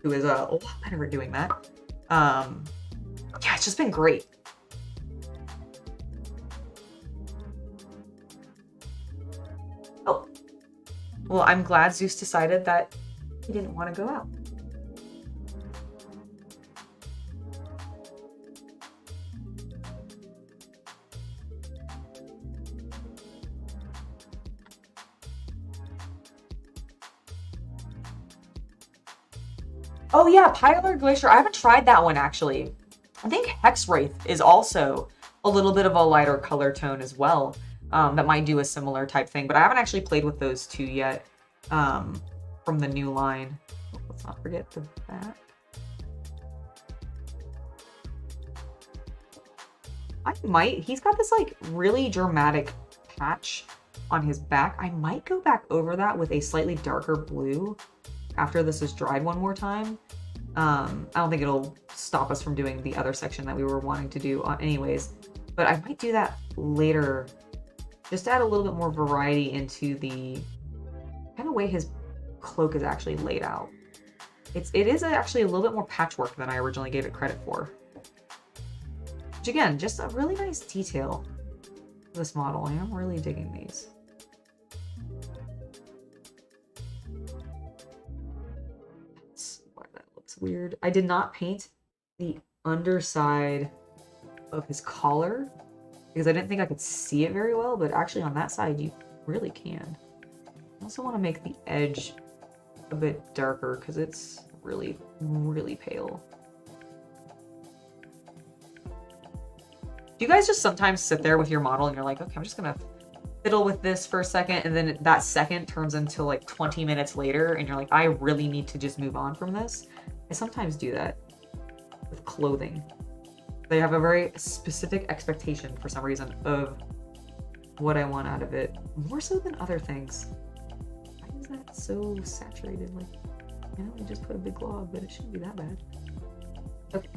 who is a lot better at doing that. Yeah, it's just been great. Oh, well, I'm glad Zeus decided that he didn't want to go out. Oh yeah, Pylar Glacier. I haven't tried that one actually. I think Hexwraith is also a little bit of a lighter color tone as well. That might do a similar type thing, but I haven't actually played with those two yet from the new line. Oh, let's not forget the back. I might. He's got this like really dramatic patch on his back. I might go back over that with a slightly darker blue after this is dried one more time. I don't think it'll stop us from doing the other section that we were wanting to do anyways, but I might do that later. Just add a little bit more variety into the kind of way his cloak is actually laid out. It is actually a little bit more patchwork than I originally gave it credit for. Which again, just a really nice detail for this model. I am really digging these. That looks weird. I did not paint the underside of his collar because I didn't think I could see it very well, but actually on that side you really can. I also want to make the edge a bit darker because it's really, really pale. Do you guys just sometimes sit there with your model and you're like, okay, I'm just gonna fiddle with this for a second, and then that second turns into like 20 minutes later and you're like, I really need to just move on from this? I sometimes do that with clothing. They have a very specific expectation for some reason of what I want out of it, more so than other things. Why is that so saturated? Like, you know, I just put a big glob, but it shouldn't be that bad. Okay.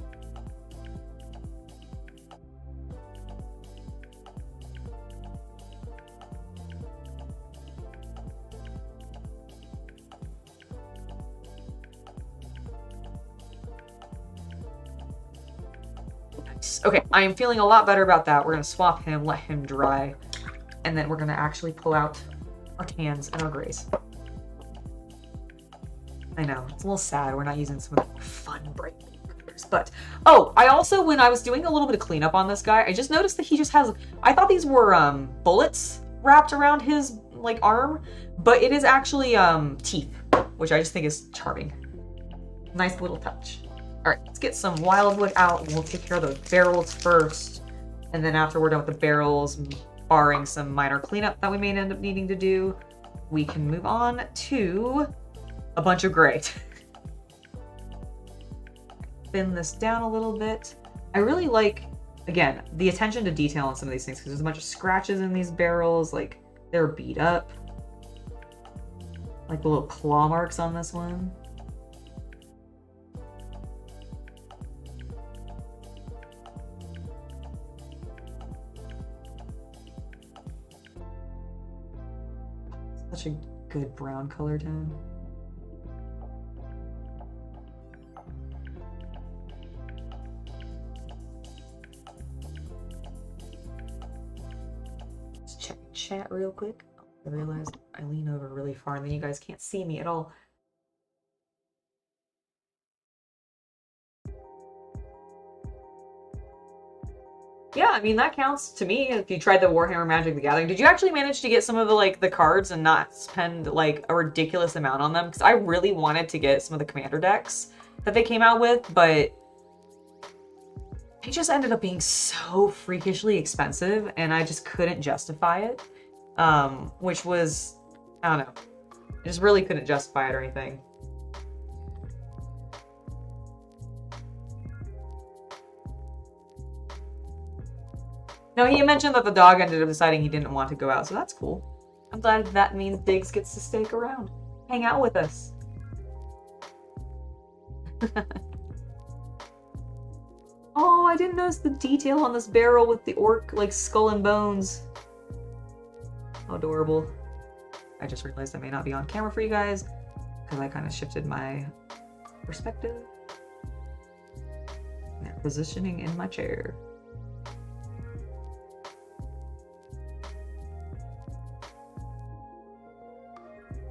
Okay, I am feeling a lot better about that. We're gonna swap him, let him dry, and then we're gonna actually pull out our tans and our grays. I know, it's a little sad we're not using some of the fun, bright colors, but... Oh, I also, when I was doing a little bit of cleanup on this guy, I just noticed that he just has... I thought these were bullets wrapped around his, like, arm, but it is actually teeth, which I just think is charming. Nice little touch. All right, let's get some wildwood out and we'll take care of those barrels first. And then after we're done with the barrels, barring some minor cleanup that we may end up needing to do, we can move on to a bunch of gray. Thin this down a little bit. I really like, again, the attention to detail on some of these things because there's a bunch of scratches in these barrels, like they're beat up. Like the little claw marks on this one. Such a good brown color tone. Let's check chat real quick. I realized I lean over really far and then you guys can't see me at all. Yeah, I mean, that counts to me if you tried the Warhammer Magic the Gathering. Did you actually manage to get some of the, like, the cards and not spend, like, a ridiculous amount on them? Because I really wanted to get some of the commander decks that they came out with, but they just ended up being so freakishly expensive, and I just couldn't justify it. Which was, I don't know. I just really couldn't justify it or anything. No, he mentioned that the dog ended up deciding he didn't want to go out, so that's cool. I'm glad that means Diggs gets to stick around. Hang out with us. Oh, I didn't notice the detail on this barrel with the orc, like, skull and bones. How adorable. I just realized I may not be on camera for you guys because I kind of shifted my perspective. Yeah, positioning in my chair.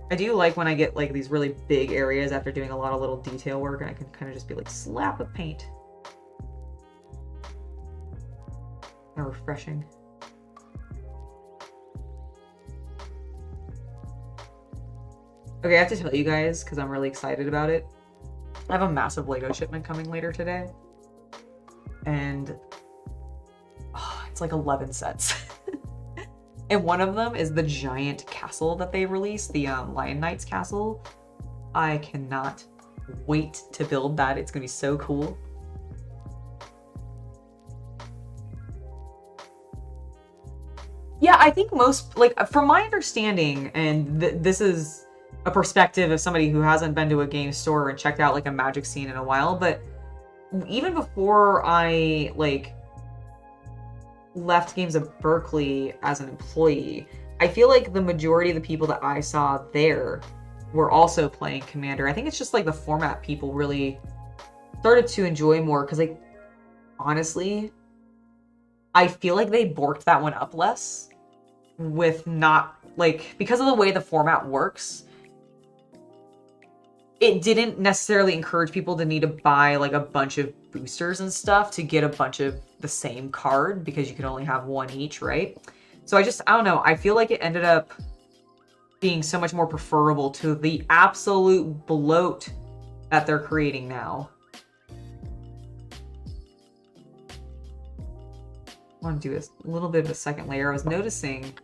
I do like when I get like these really big areas after doing a lot of little detail work and I can kind of just be like slap of paint. Kind of refreshing. Okay, I have to tell you guys because I'm really excited about it. I have a massive Lego shipment coming later today. And it's like 11 sets. And one of them is the giant castle that they released, the Lion Knights castle. I cannot wait to build that. It's gonna be so cool. Yeah, I think most, like, from my understanding, and this is a perspective of somebody who hasn't been to a game store and checked out like a Magic scene in a while, but even before I like left Games of Berkeley as an employee, I feel like the majority of the people that I saw there were also playing Commander. I think it's just like the format people really started to enjoy more because, like, honestly, I feel like they borked that one up less with not, like, because of the way the format works, it didn't necessarily encourage people to need to buy like a bunch of boosters and stuff to get a bunch of the same card because you can only have one each, right? So I don't know. I feel like it ended up being so much more preferable to the absolute bloat that they're creating now. I want to do a little bit of a second layer. I was noticing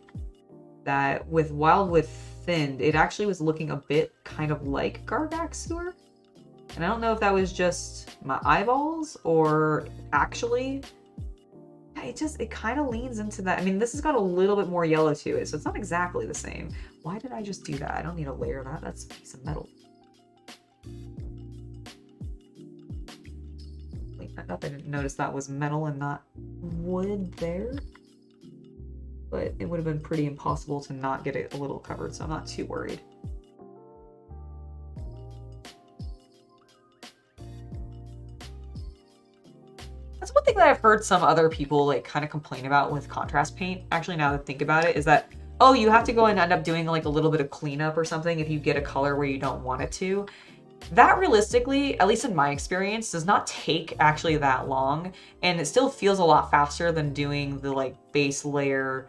that with Wildwood Thinned, it actually was looking a bit kind of like Gargax Sewer. And I don't know if that was just my eyeballs or actually, it kind of leans into that. I mean, this has got a little bit more yellow to it, so it's not exactly the same. Why did I just do that? I don't need to layer that. That's a piece of metal. I didn't notice that was metal and not wood there. But it would have been pretty impossible to not get it a little covered, so I'm not too worried. That's one thing that I've heard some other people like kind of complain about with contrast paint. Actually, now that I think about it, is that, oh, you have to go and end up doing like a little bit of cleanup or something if you get a color where you don't want it to. That realistically, at least in my experience, does not take actually that long, and it still feels a lot faster than doing the like base layer,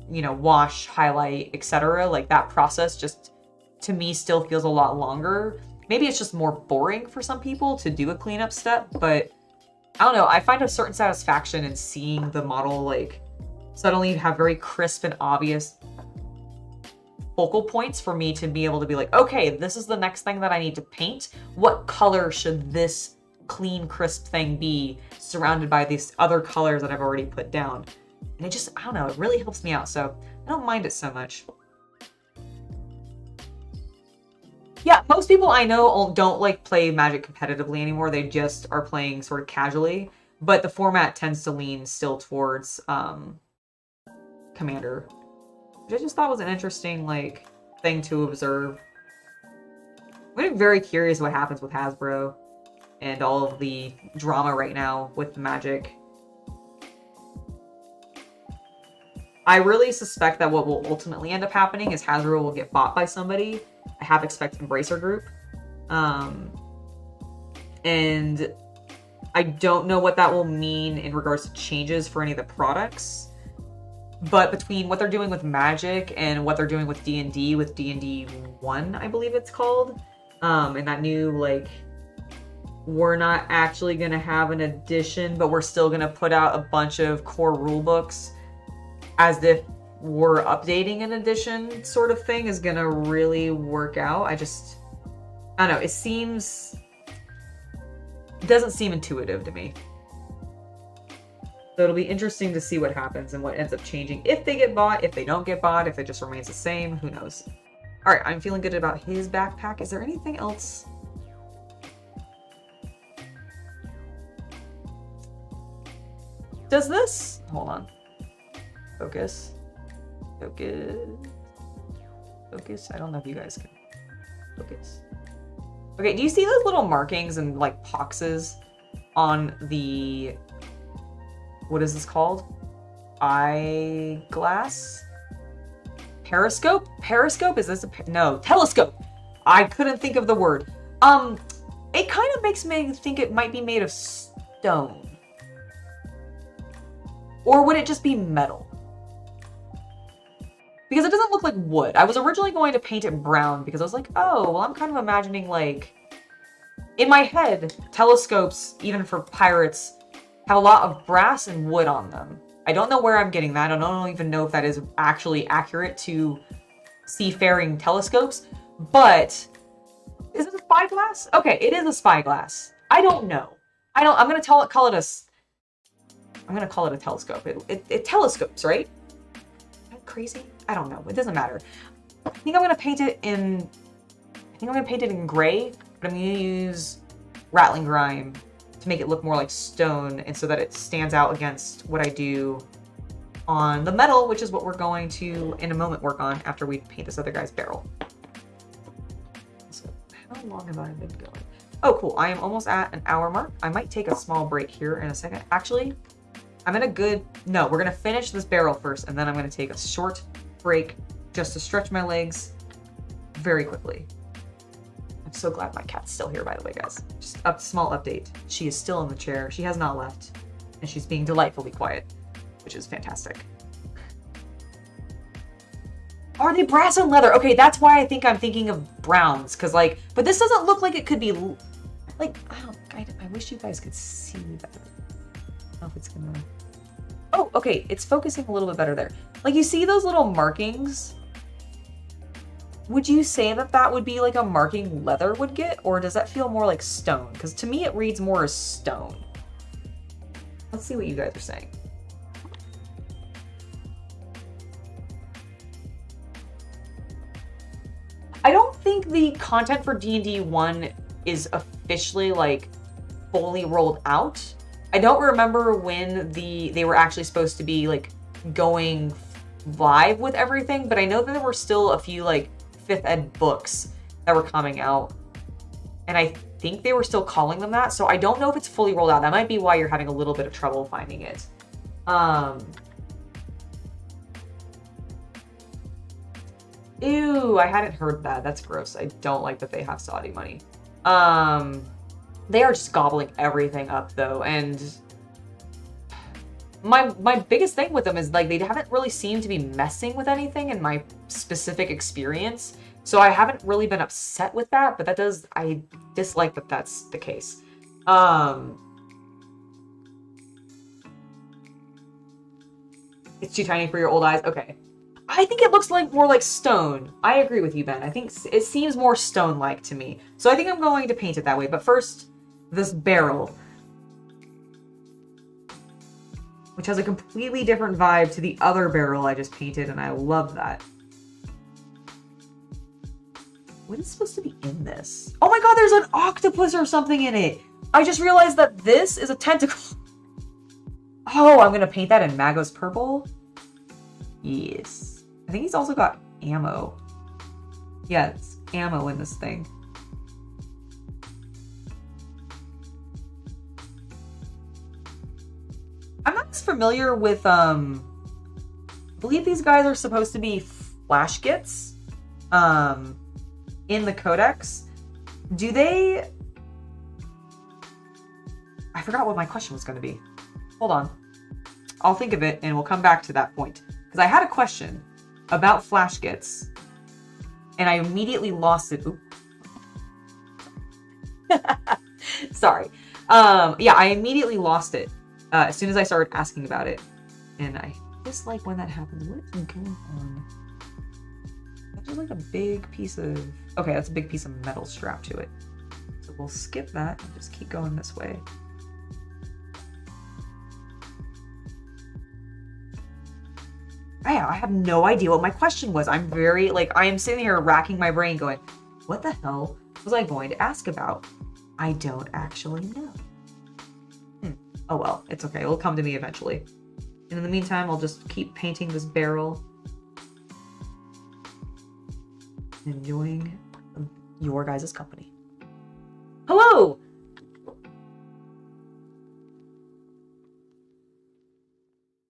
you know, wash, highlight, etc. Like that process just, to me, still feels a lot longer. Maybe it's just more boring for some people to do a cleanup step, but I don't know. I find a certain satisfaction in seeing the model like suddenly have very crisp and obvious focal points for me to be able to be like, okay, this is the next thing that I need to paint. What color should this clean, crisp thing be surrounded by these other colors that I've already put down? And it just, I don't know, it really helps me out. So I don't mind it so much. Yeah, most people I know don't like play Magic competitively anymore. They just are playing sort of casually, but the format tends to lean still towards Commander, which I just thought was an interesting like thing to observe. I'm very curious what happens with Hasbro and all of the drama right now with Magic. I really suspect that what will ultimately end up happening is Hasbro will get bought by somebody. I half expect Embracer Group. And I don't know what that will mean in regards to changes for any of the products. But between what they're doing with Magic and what they're doing with D&D, with D&D 1, I believe it's called, and that new, like, we're not actually going to have an edition, but we're still going to put out a bunch of core rulebooks as if we're updating an edition sort of thing is going to really work out. I don't know. It doesn't seem intuitive to me. So it'll be interesting to see what happens and what ends up changing. If they get bought, if they don't get bought, if it just remains the same, who knows? All right, I'm feeling good about his backpack. Is there anything else? Does this? Hold on. Focus. Focus. focus? I don't know if you guys can focus. Okay, do you see those little markings and like poxes on the, what is this called? Eyeglass? Periscope? Periscope? Is this a, no, telescope. I couldn't think of the word. It kind of makes me think it might be made of stone. Or would it just be metal? Because it doesn't look like wood. I was originally going to paint it brown because I was like, oh, well, I'm kind of imagining like, in my head, telescopes, even for pirates, have a lot of brass and wood on them. I don't know where I'm getting that. I don't even know if that is actually accurate to seafaring telescopes, but is it a spyglass? Okay, it is a spyglass. I don't know. I'm gonna call it a telescope. It telescopes, right? Is that crazy? I don't know. It doesn't matter. I think I'm gonna paint it in gray, but I'm gonna use rattling grime to make it look more like stone, and so that it stands out against what I do on the metal, which is what we're going to, in a moment, work on after we paint this other guy's barrel. So, how long have I been going? Oh, cool. I am almost at an hour mark. I might take a small break here in a second. Actually, no, we're gonna finish this barrel first, and then I'm gonna take a short break just to stretch my legs very quickly. I'm so glad my cat's still here, by the way, guys. Just a small update. She is still in the chair. She has not left. And she's being delightfully quiet, which is fantastic. Are they brass and leather? Okay, that's why I think I'm thinking of browns. Because, like, but this doesn't look like it could be, like, I wish you guys could see better. I don't know if it's gonna... Oh, okay, it's focusing a little bit better there. Like, you see those little markings? Would you say that that would be like a marking leather would get, or does that feel more like stone? Because to me, it reads more as stone. Let's see what you guys are saying. I don't think the content for D&D 1 is officially like fully rolled out. I don't remember when they were actually supposed to be like going live with everything, but I know that there were still a few like 5th ed books that were coming out, and I think they were still calling them that, so I don't know if it's fully rolled out. That might be why you're having a little bit of trouble finding it. Ew, I hadn't heard that. That's gross. I don't like that they have Saudi money. They are just gobbling everything up though, and my biggest thing with them is like they haven't really seemed to be messing with anything in my specific experience. So I haven't really been upset with that, but I dislike that that's the case. It's too tiny for your old eyes. Okay. I think it looks like more like stone. I agree with you, Ben. I think it seems more stone-like to me. So I think I'm going to paint it that way. But first, this barrel, which has a completely different vibe to the other barrel I just painted, and I love that. What is supposed to be in this? Oh my god, there's an octopus or something in it! I just realized that this is a tentacle. Oh, I'm gonna paint that in Magos purple? Yes. I think he's also got ammo. Yeah, it's ammo in this thing. I'm not as familiar with, I believe these guys are supposed to be flash gits, in the codex. Do they... I forgot what my question was going to be. Hold on. I'll think of it and we'll come back to that point. Because I had a question about flash gits and I immediately lost it. Oop. Sorry. Yeah, I immediately lost it as soon as I started asking about it. And I dislike when that happens. What is going on? That's just like a big piece of... Okay, that's a big piece of metal strapped to it. So we'll skip that and just keep going this way. I have no idea what my question was. I'm very, like, I am sitting here racking my brain going, what the hell was I going to ask about? I don't actually know. Oh well, it's okay. It'll come to me eventually. And in the meantime, I'll just keep painting this barrel. enjoying your guys' company. Hello!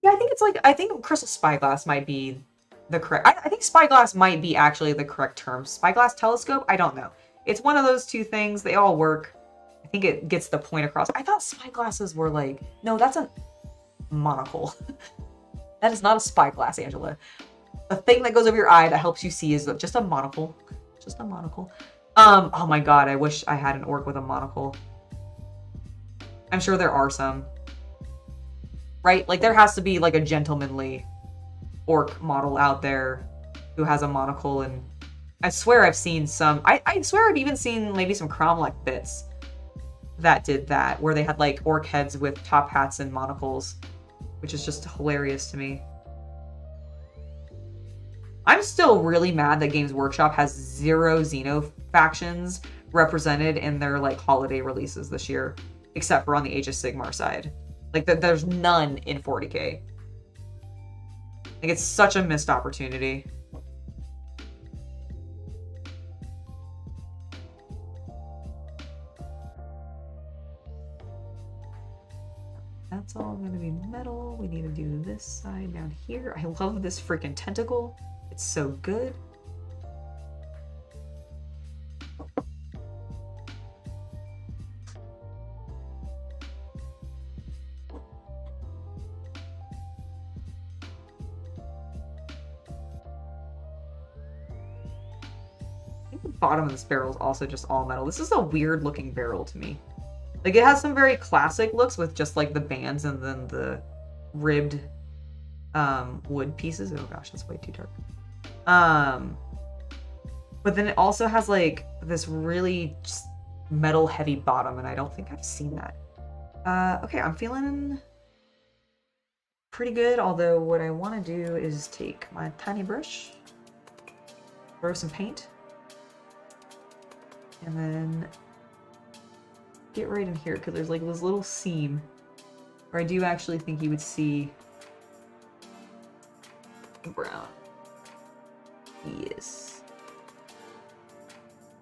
Yeah, I think it's like, I think Crystal Spyglass might be the correct, I think Spyglass might be actually the correct term. Spyglass Telescope? I don't know. It's one of those two things. They all work. I think it gets the point across. I thought spyglasses were like, no, that's a monocle. That is not a spyglass, Angela. The thing that goes over your eye that helps you see is just a monocle. Just a monocle. Oh my god, I wish I had an orc with a monocle. I'm sure there are some. Right? Like, there has to be, like, a gentlemanly orc model out there who has a monocle, and I swear I've seen some... I swear I've even seen maybe some Kromlech bits that did that, where they had, like, orc heads with top hats and monocles, which is just hilarious to me. I'm still really mad that Games Workshop has 0 Xeno factions represented in their, like, holiday releases this year, except for on the Age of Sigmar side. Like, there's none in 40k. Like, it's such a missed opportunity. That's all going to be metal. We need to do this side down here. I love this freaking tentacle. It's so good. I think the bottom of this barrel is also just all metal. This is a weird looking barrel to me. Like, it has some very classic looks with just like the bands and then the ribbed wood pieces. Oh gosh, that's way too dark. But then it also has like this really just metal heavy bottom, and I don't think I've seen that. Okay, I'm feeling pretty good, although what I want to do is take my tiny brush, throw some paint, and then get right in here, because there's like this little seam where I do actually think you would see brown. Yes.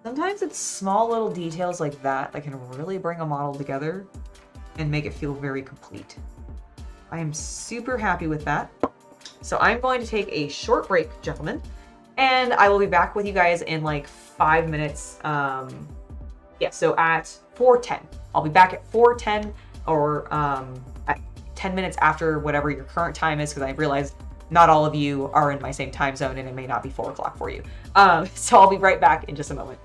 Sometimes it's small little details like that that can really bring a model together and make it feel very complete. I am super happy with that. So I'm going to take a short break, gentlemen, and I will be back with you guys in like 5 minutes. Yeah, so at 4:10. I'll be back at 4:10 or at 10 minutes after whatever your current time is, because I realize not all of you are in my same time zone and it may not be 4 o'clock for you. So I'll be right back in just a moment.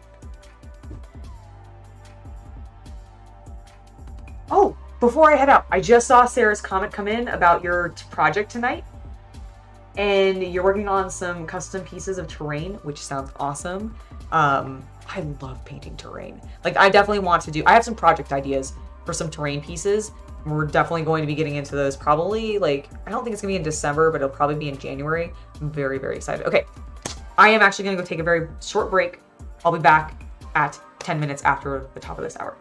Oh, before I head out, I just saw Sarah's comment come in about your project tonight. And you're working on some custom pieces of terrain, which sounds awesome. I love painting terrain. Like, I definitely want to do... I have some project ideas for some terrain pieces. We're definitely going to be getting into those probably, like... I don't think it's going to be in December, but it'll probably be in January. I'm very, very excited. Okay. I am actually going to go take a very short break. I'll be back at 10 minutes after the top of this hour.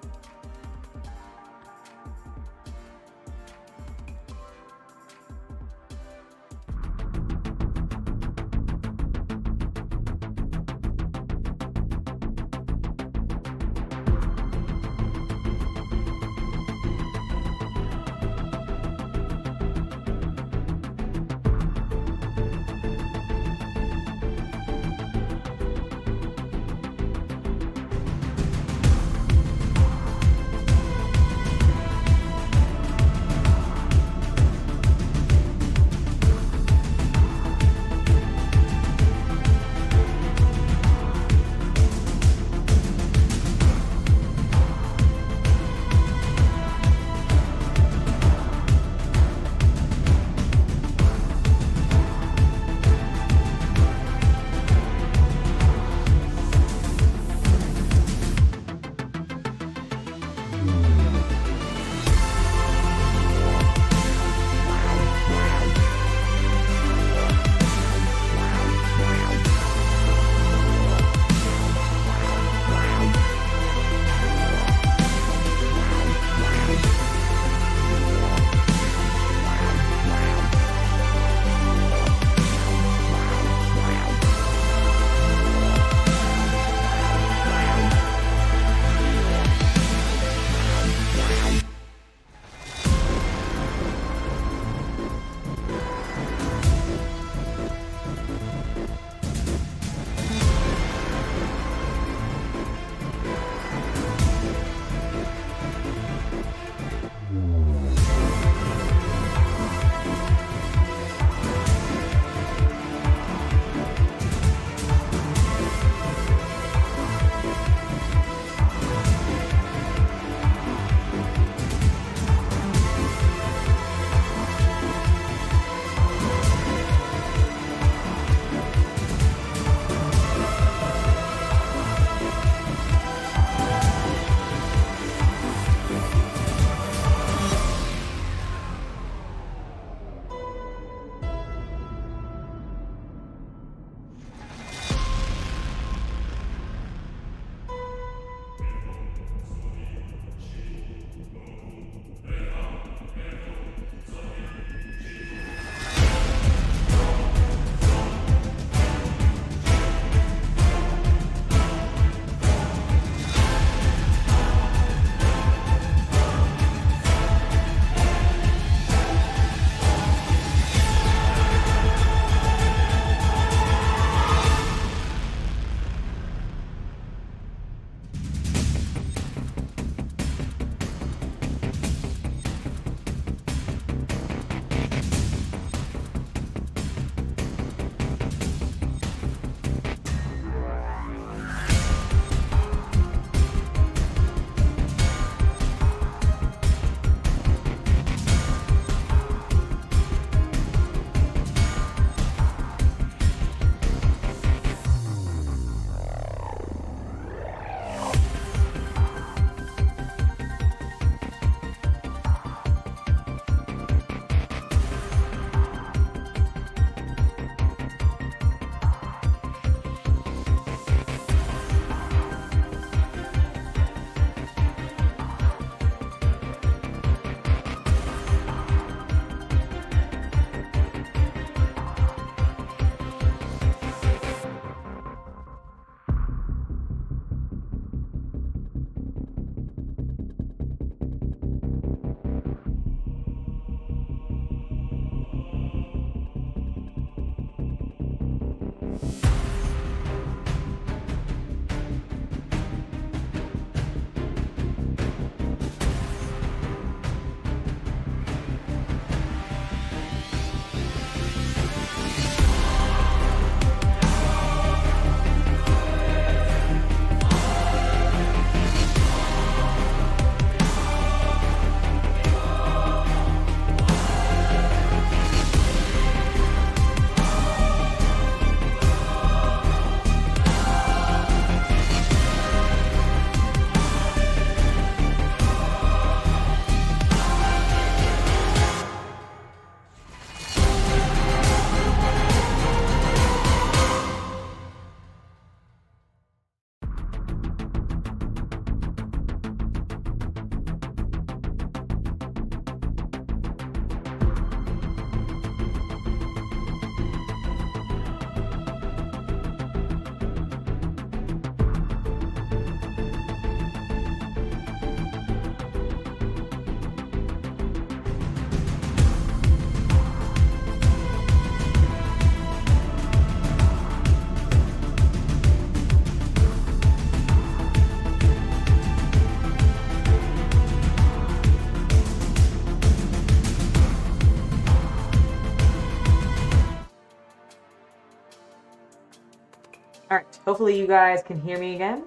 Hopefully you guys can hear me again.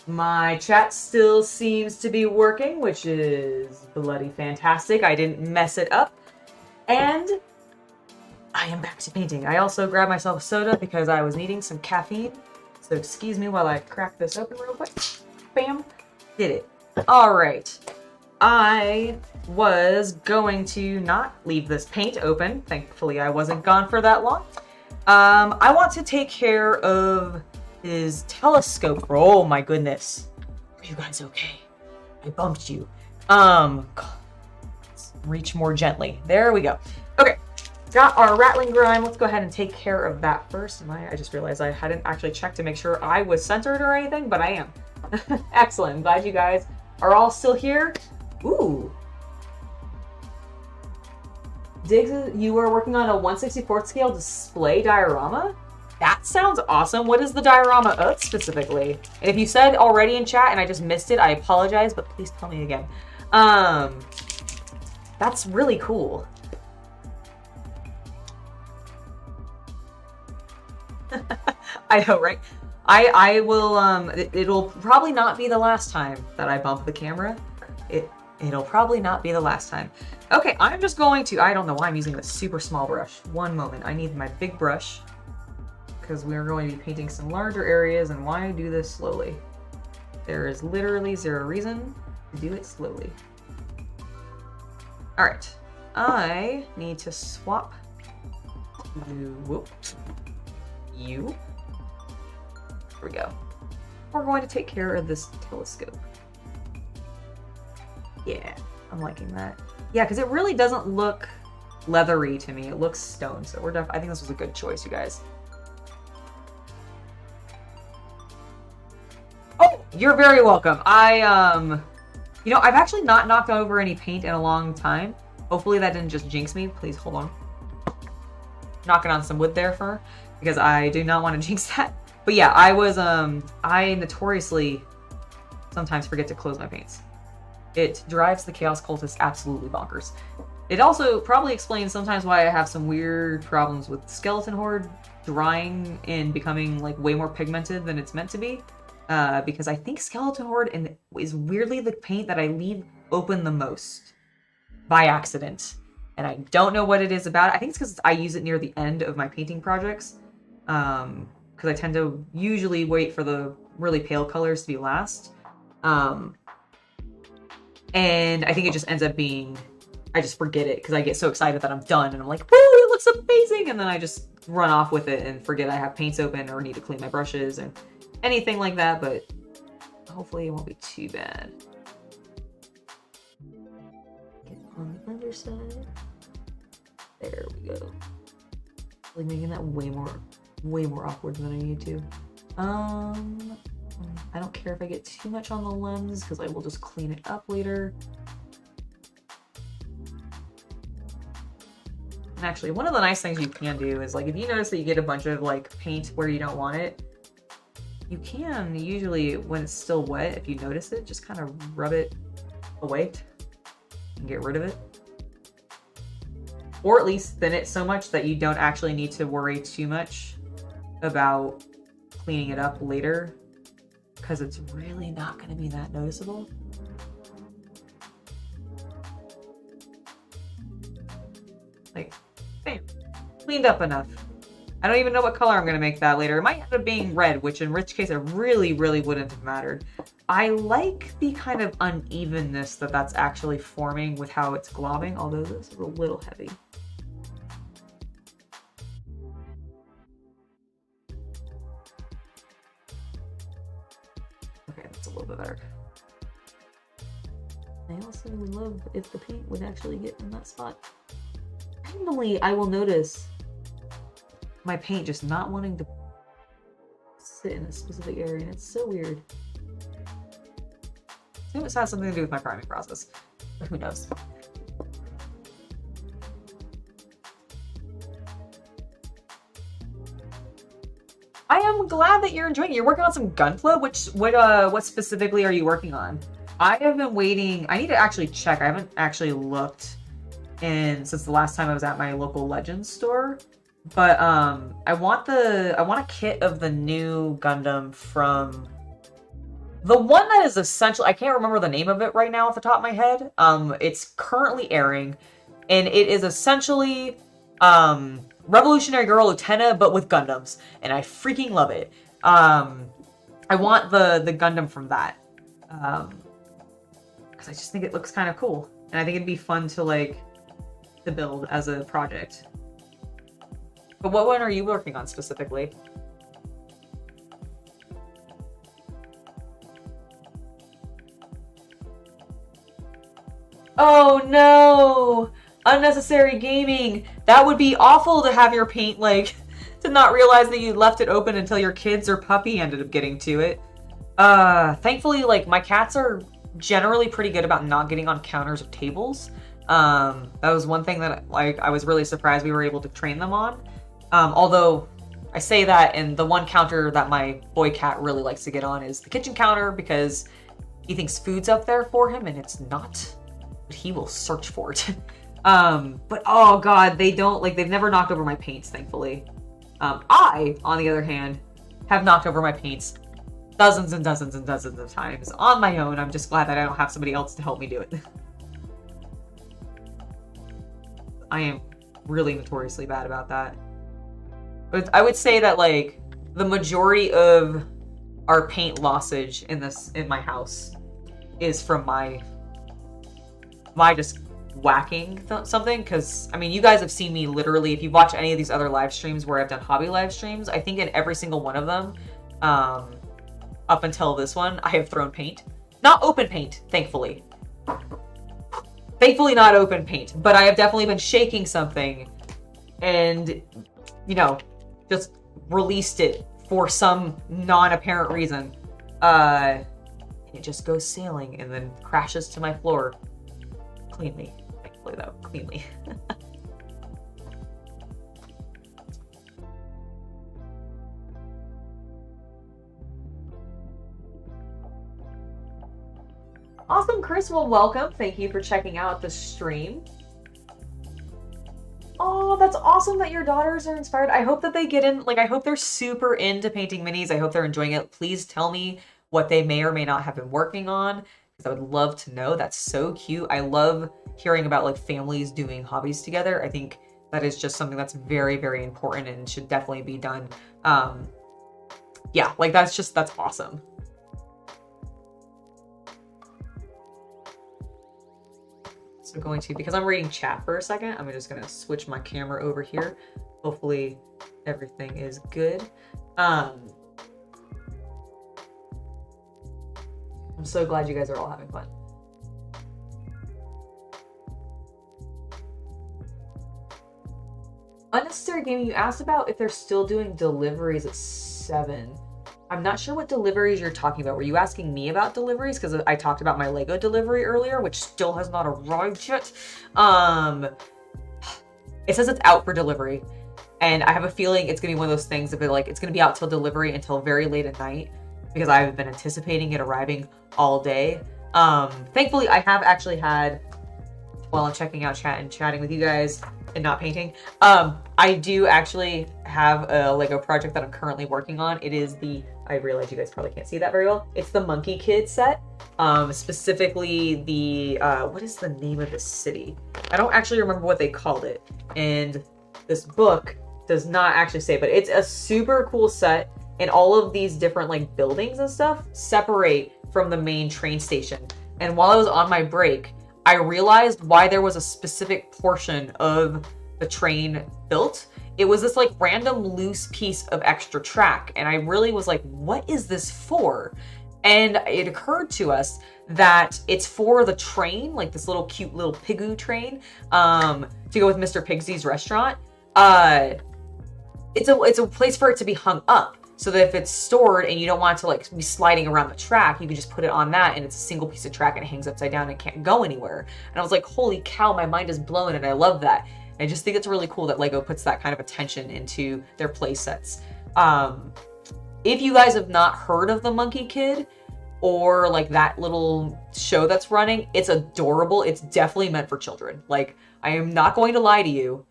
My chat still seems to be working, which is bloody fantastic. I didn't mess it up. And I am back to painting. I also grabbed myself a soda because I was needing some caffeine. So excuse me while I crack this open real quick. Bam. Did it. Alright. I was going to not leave this paint open. Thankfully I wasn't gone for that long. I want to take care of his telescope. Oh my goodness. Are you guys okay? I bumped you. God. Let's reach more gently. There we go. Okay. Got our rattling grime. Let's go ahead and take care of that first. I just realized I hadn't actually checked to make sure I was centered or anything, but I am. Excellent. I'm glad you guys are all still here. Ooh. Diggs, you are working on a 1/64th scale display diorama? That sounds awesome. What is the diorama of specifically? And if you said already in chat and I just missed it, I apologize, but please tell me again. That's really cool. I know, right? I will, it'll probably not be the last time that I bump the camera. It'll probably not be the last time. Okay, I'm just going to, I don't know why I'm using this super small brush. One moment, I need my big brush because we're going to be painting some larger areas, and why do this slowly? There is literally zero reason to do it slowly. All right, I need to swap you, whoops, you. There we go. We're going to take care of this telescope. Yeah, I'm liking that. Yeah, because it really doesn't look leathery to me. It looks stone, so I think this was a good choice, you guys. Oh, you're very welcome. You know, I've actually not knocked over any paint in a long time. Hopefully that didn't just jinx me. Please, hold on. Knocking on some wood there because I do not want to jinx that. But yeah, I notoriously sometimes forget to close my paints. It drives the Chaos Cultist absolutely bonkers. It also probably explains sometimes why I have some weird problems with Skeleton Horde drying and becoming like way more pigmented than it's meant to be. Because I think Skeleton Horde is weirdly the paint that I leave open the most by accident. And I don't know what it is about it. I think it's because I use it near the end of my painting projects. Because I tend to usually wait for the really pale colors to be last. And I think it just ends up being, I just forget it because I get so excited that I'm done and I'm like, woo, it looks amazing. And then I just run off with it and forget I have paints open or need to clean my brushes and anything like that. But hopefully it won't be too bad. Get on the other side. There we go. Like making that way more awkward than I need to. I don't care if I get too much on the lens because I will just clean it up later. And actually, one of the nice things you can do is like if you notice that you get a bunch of like paint where you don't want it, you can usually, when it's still wet, if you notice it, just kind of rub it away and get rid of it. Or at least thin it so much that you don't actually need to worry too much about cleaning it up later, because it's really not going to be that noticeable. Like, bam, cleaned up enough. I don't even know what color I'm going to make that later. It might end up being red, which in which case it really, really wouldn't have mattered. I like the kind of unevenness that's actually forming with how it's globbing, although this is a little heavy. Okay, that's a little bit better. I also would love if the paint would actually get in that spot. Randomly, I will notice my paint just not wanting to sit in a specific area, and it's so weird. I think this has something to do with my priming process, but who knows. I am glad that you're enjoying it. You're working on some Gunpla? What specifically are you working on? I have been waiting. I need to actually check. I haven't actually looked since the last time I was at my local Legends store. But I want a kit of the new Gundam from the one that is essentially, I can't remember the name of it right now off the top of my head. It's currently airing, and it is essentially Revolutionary Girl Utena, but with Gundams, and I freaking love it. I want the Gundam from that, because I just think it looks kind of cool, and I think it'd be fun to like to build as a project. But what one are you working on specifically? Oh no! Unnecessary gaming! That would be awful to have your paint, like, to not realize that you left it open until your kids or puppy ended up getting to it. Thankfully, like, my cats are generally pretty good about not getting on counters or tables. That was one thing that, like, I was really surprised we were able to train them on. Although, I say that, and the one counter that my boy cat really likes to get on is the kitchen counter, because he thinks food's up there for him, and it's not. But he will search for it. But oh god, they don't, like, they've never knocked over my paints, thankfully. I, on the other hand, have knocked over my paints dozens and dozens and dozens of times on my own. I'm just glad that I don't have somebody else to help me do it. I am really notoriously bad about that. But I would say that, like, the majority of our paint lossage in my house is from my just whacking something, because I mean, you guys have seen me literally, if you've watched any of these other live streams where I've done hobby live streams, I think in every single one of them, up until this one, I have thrown paint. Not open paint, thankfully. Thankfully not open paint, but I have definitely been shaking something and, you know, just released it for some non-apparent reason. And it just goes sailing and then crashes to my floor. Cleanly. Thankfully, though. Cleanly. Awesome, Chris. Well, welcome. Thank you for checking out the stream. Oh, that's awesome that your daughters are inspired. I hope that they get in, like, I hope they're super into painting minis. I hope they're enjoying it. Please tell me what they may or may not have been working on, because I would love to know. That's so cute. I love hearing about, like, families doing hobbies together. I think that is just something that's very, very important and should definitely be done. Yeah, like, that's awesome. So going to, because I'm reading chat for a second, I'm just going to switch my camera over here. Hopefully everything is good. I'm so glad you guys are all having fun. Unnecessary gaming, you asked about if they're still doing deliveries at 7. I'm not sure what deliveries you're talking about. Were you asking me about deliveries? Because I talked about my Lego delivery earlier, which still has not arrived yet. It says it's out for delivery. And I have a feeling it's going to be one of those things of it, like, it's going to be out till delivery until very late at night, because I've been anticipating it arriving all day. Thankfully, I have actually had, while I'm checking out chat and chatting with you guys and not painting, I do actually have a Lego project that I'm currently working on. It is the, I realize you guys probably can't see that very well. It's the Monkey Kid set. Specifically the, what is the name of this city? I don't actually remember what they called it. And this book does not actually say, but it's a super cool set. And all of these different, like, buildings and stuff separate from the main train station. And while I was on my break, I realized why there was a specific portion of the train built. It was this, like, random loose piece of extra track. And I really was like, what is this for? And it occurred to us that it's for the train, like this little cute little Pigoo train, to go with Mr. Pigsy's restaurant. It's a place for it to be hung up, so that if it's stored and you don't want it to, like, be sliding around the track, you can just put it on that, and it's a single piece of track and it hangs upside down and can't go anywhere. And I was like, holy cow, my mind is blown, and I love that. And I just think it's really cool that Lego puts that kind of attention into their play sets. If you guys have not heard of the Monkey Kid, or, like, that little show that's running, it's adorable. It's definitely meant for children. Like, I am not going to lie to you.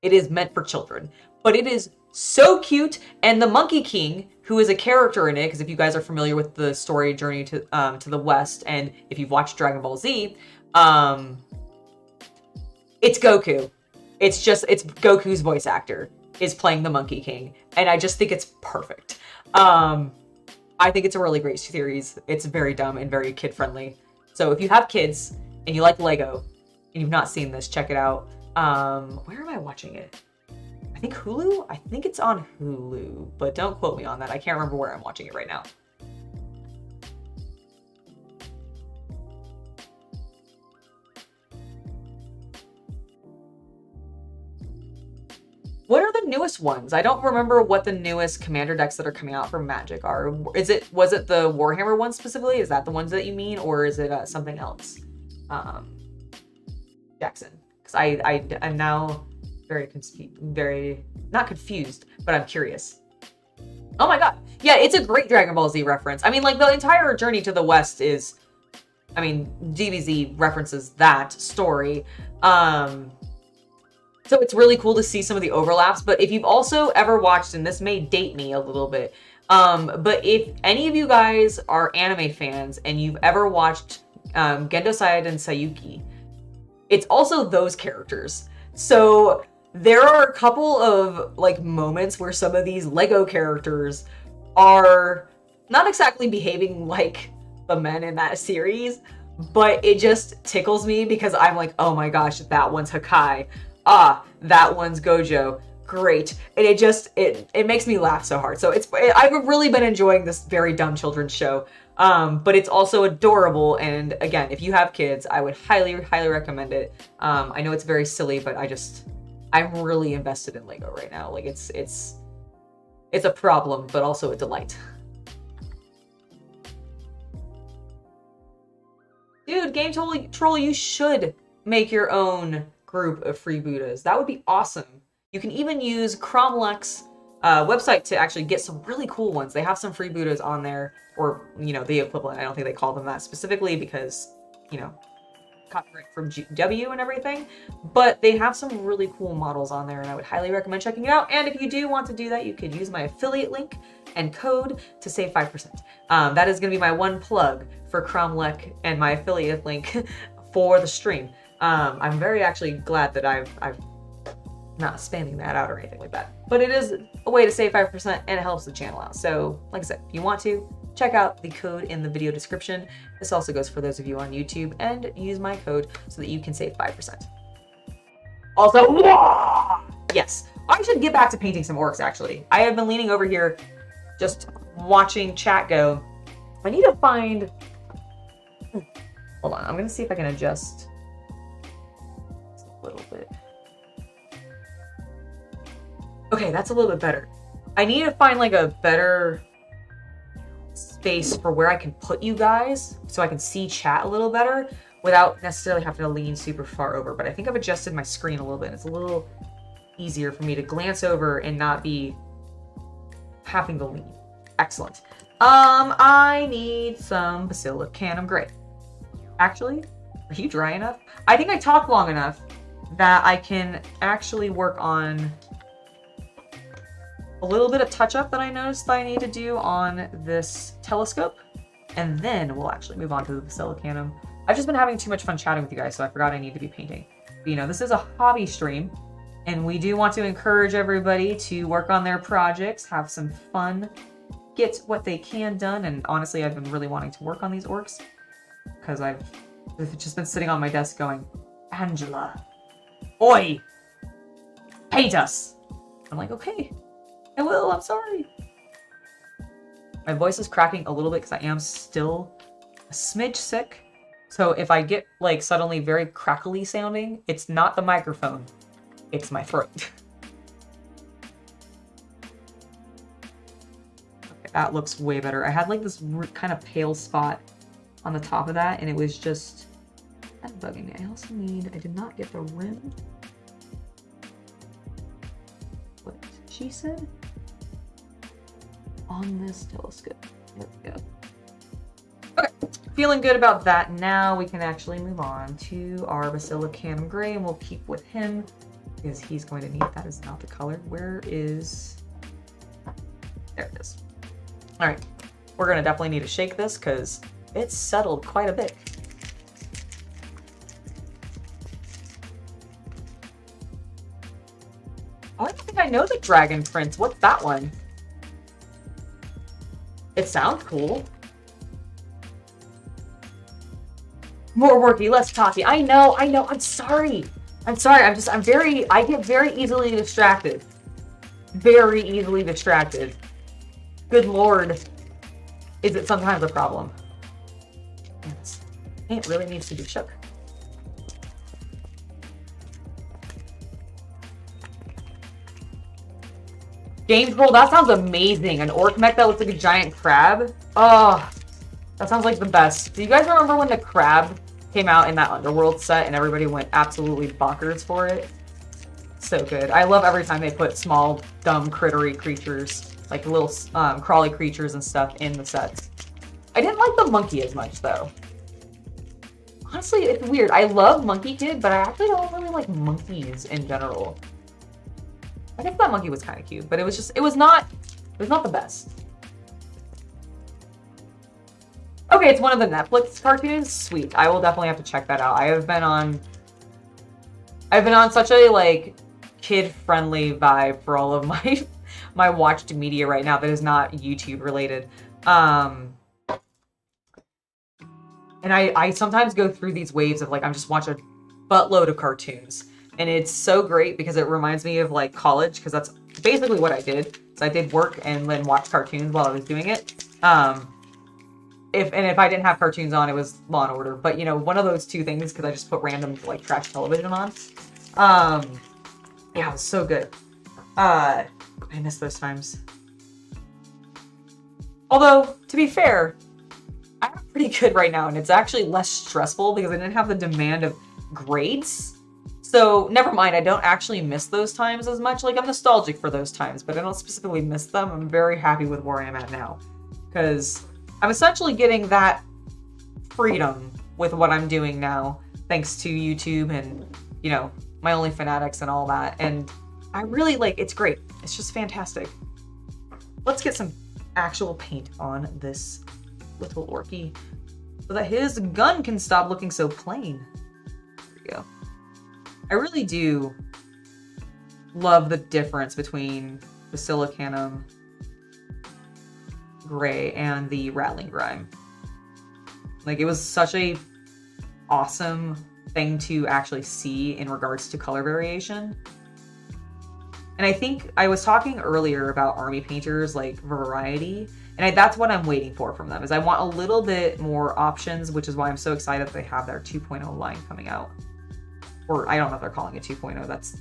It is meant for children. but it is so cute. And the Monkey King, who is a character in it, because if you guys are familiar with the story Journey to the West, and if you've watched Dragon Ball Z, it's Goku. It's Goku's voice actor is playing the Monkey King, and I just think it's perfect. I think it's a really great series. It's very dumb and very kid-friendly. So if you have kids and you like Lego and you've not seen this, check it out. Where am I watching it? I think Hulu? I think it's on Hulu, but don't quote me on that. I can't remember where I'm watching it right now. What are the newest ones? I don't remember what the newest commander decks that are coming out for Magic are. Was it the Warhammer ones specifically? Is that the ones that you mean, or is it something else? Jackson, because I'm now very not confused, but I'm curious. Oh my god, yeah, it's a great Dragon Ball Z reference. I mean, like the entire Journey to the West is, I mean, DBZ references that story. So it's really cool to see some of the overlaps, but if you've also ever watched, and this may date me a little bit, but if any of you guys are anime fans and you've ever watched Gendo Saiden Sayuki, it's also those characters. So there are a couple of like moments where some of these Lego characters are not exactly behaving like the men in that series, but it just tickles me because I'm like, oh my gosh, that one's Hakai. Ah, that one's Gojo. Great. And it makes me laugh so hard. So I've really been enjoying this very dumb children's show. But it's also adorable. And again, if you have kids, I would highly, highly recommend it. I know it's very silly, but I'm really invested in Lego right now. Like it's a problem, but also a delight. Dude, Game Troll, you should make your own group of freebooters. That would be awesome. You can even use Kromlech's website to actually get some really cool ones. They have some freebooters on there, or, you know, the equivalent. I don't think they call them that specifically because, you know, copyright from GW and everything, but they have some really cool models on there, and I would highly recommend checking it out. And if you do want to do that, you could use my affiliate link and code to save 5%. That is going to be my one plug for Kromlech and my affiliate link for the stream. I'm very actually glad that I've not spamming that out or anything like that, but it is a way to save 5% and it helps the channel out. So like I said, if you want to, check out the code in the video description. This also goes for those of you on YouTube, and use my code so that you can save 5%. Also, yes, I should get back to painting some orcs actually. I have been leaning over here just watching chat go. I need to find, hold on, I'm gonna see if I can adjust a little bit. Okay, that's a little bit better. I need to find like a better space for where I can put you guys so I can see chat a little better without necessarily having to lean super far over. But I think I've adjusted my screen a little bit. It's a little easier for me to glance over and not be having to lean. Excellent. I need some Basilicanum Gray. Actually, are you dry enough? I think I talked long enough that I can actually work on a little bit of touch-up that I noticed that I need to do on this telescope, and then we'll actually move on to the Basilicanum. I've just been having too much fun chatting with you guys, so I forgot I need to be painting. But, you know, this is a hobby stream, and we do want to encourage everybody to work on their projects, have some fun, get what they can done, and honestly, I've been really wanting to work on these orcs, because I've just been sitting on my desk going, Angela, oi, paint us! I'm like, okay. I will, I'm sorry. My voice is cracking a little bit because I am still a smidge sick. So if I get like suddenly very crackly sounding, it's not the microphone, it's my throat. Okay, that looks way better. I had like this kind of pale spot on the top of that, and it was just kind of bugging me. I also I did not get the rim. What she said? On this telescope. There we go. Okay, feeling good about that. Now we can actually move on to our Basilicanum Gray, and we'll keep with him because he's going to need, that is not the color. Where is, there it is. All right, we're gonna definitely need to shake this because it's settled quite a bit. Oh, I don't think I know the Dragon Prince. What's that one? It sounds cool. More worky, less talky. I know. I'm sorry. I'm sorry. I get very easily distracted. Very easily distracted. Good Lord. Is it sometimes a problem? Yes. It really needs to be shook. Games World, that sounds amazing. An orc mech that looks like a giant crab. Oh, that sounds like the best. Do you guys remember when the crab came out in that Underworld set and everybody went absolutely bonkers for it? So good. I love every time they put small, dumb, crittery creatures, like little crawly creatures and stuff in the sets. I didn't like the monkey as much, though. Honestly, it's weird. I love Monkey Kid, but I actually don't really like monkeys in general. I guess that monkey was kind of cute, but it was not the best. Okay, it's one of the Netflix cartoons. Sweet. I will definitely have to check that out. I've been on such a like kid-friendly vibe for all of my watched media right now that is not YouTube related. And I sometimes go through these waves of like I'm just watching a buttload of cartoons. And it's so great because it reminds me of like college, because that's basically what I did. So I did work and then watch cartoons while I was doing it. If I didn't have cartoons on, it was Law and Order. But you know, one of those two things, because I just put random like trash television on. Yeah, it was so good. I miss those times. Although, to be fair, I'm pretty good right now, and it's actually less stressful because I didn't have the demand of grades. So, never mind, I don't actually miss those times as much. Like, I'm nostalgic for those times, but I don't specifically miss them. I'm very happy with where I'm at now. Because I'm essentially getting that freedom with what I'm doing now, thanks to YouTube and, you know, my Only Fanatics and all that. And I really like, it's great. It's just fantastic. Let's get some actual paint on this little orky so that his gun can stop looking so plain. There we go. I really do love the difference between the Silicanum Gray and the Rattling Grime. Like, it was such a awesome thing to actually see in regards to color variation. And I think I was talking earlier about army painters, like variety, and that's what I'm waiting for from them, is I want a little bit more options, which is why I'm so excited that they have their 2.0 line coming out. Or I don't know if they're calling it 2.0. That's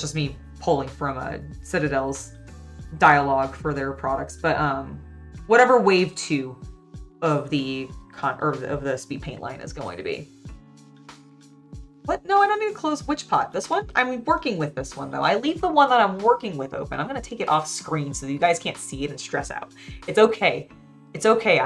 just me pulling from Citadel's dialogue for their products. But whatever wave 2 of the speed paint line is going to be. What? No, I don't need to close which pot. This one? I'm working with this one though. I leave the one that I'm working with open. I'm gonna take it off screen so that you guys can't see it and stress out. It's okay. It's okay.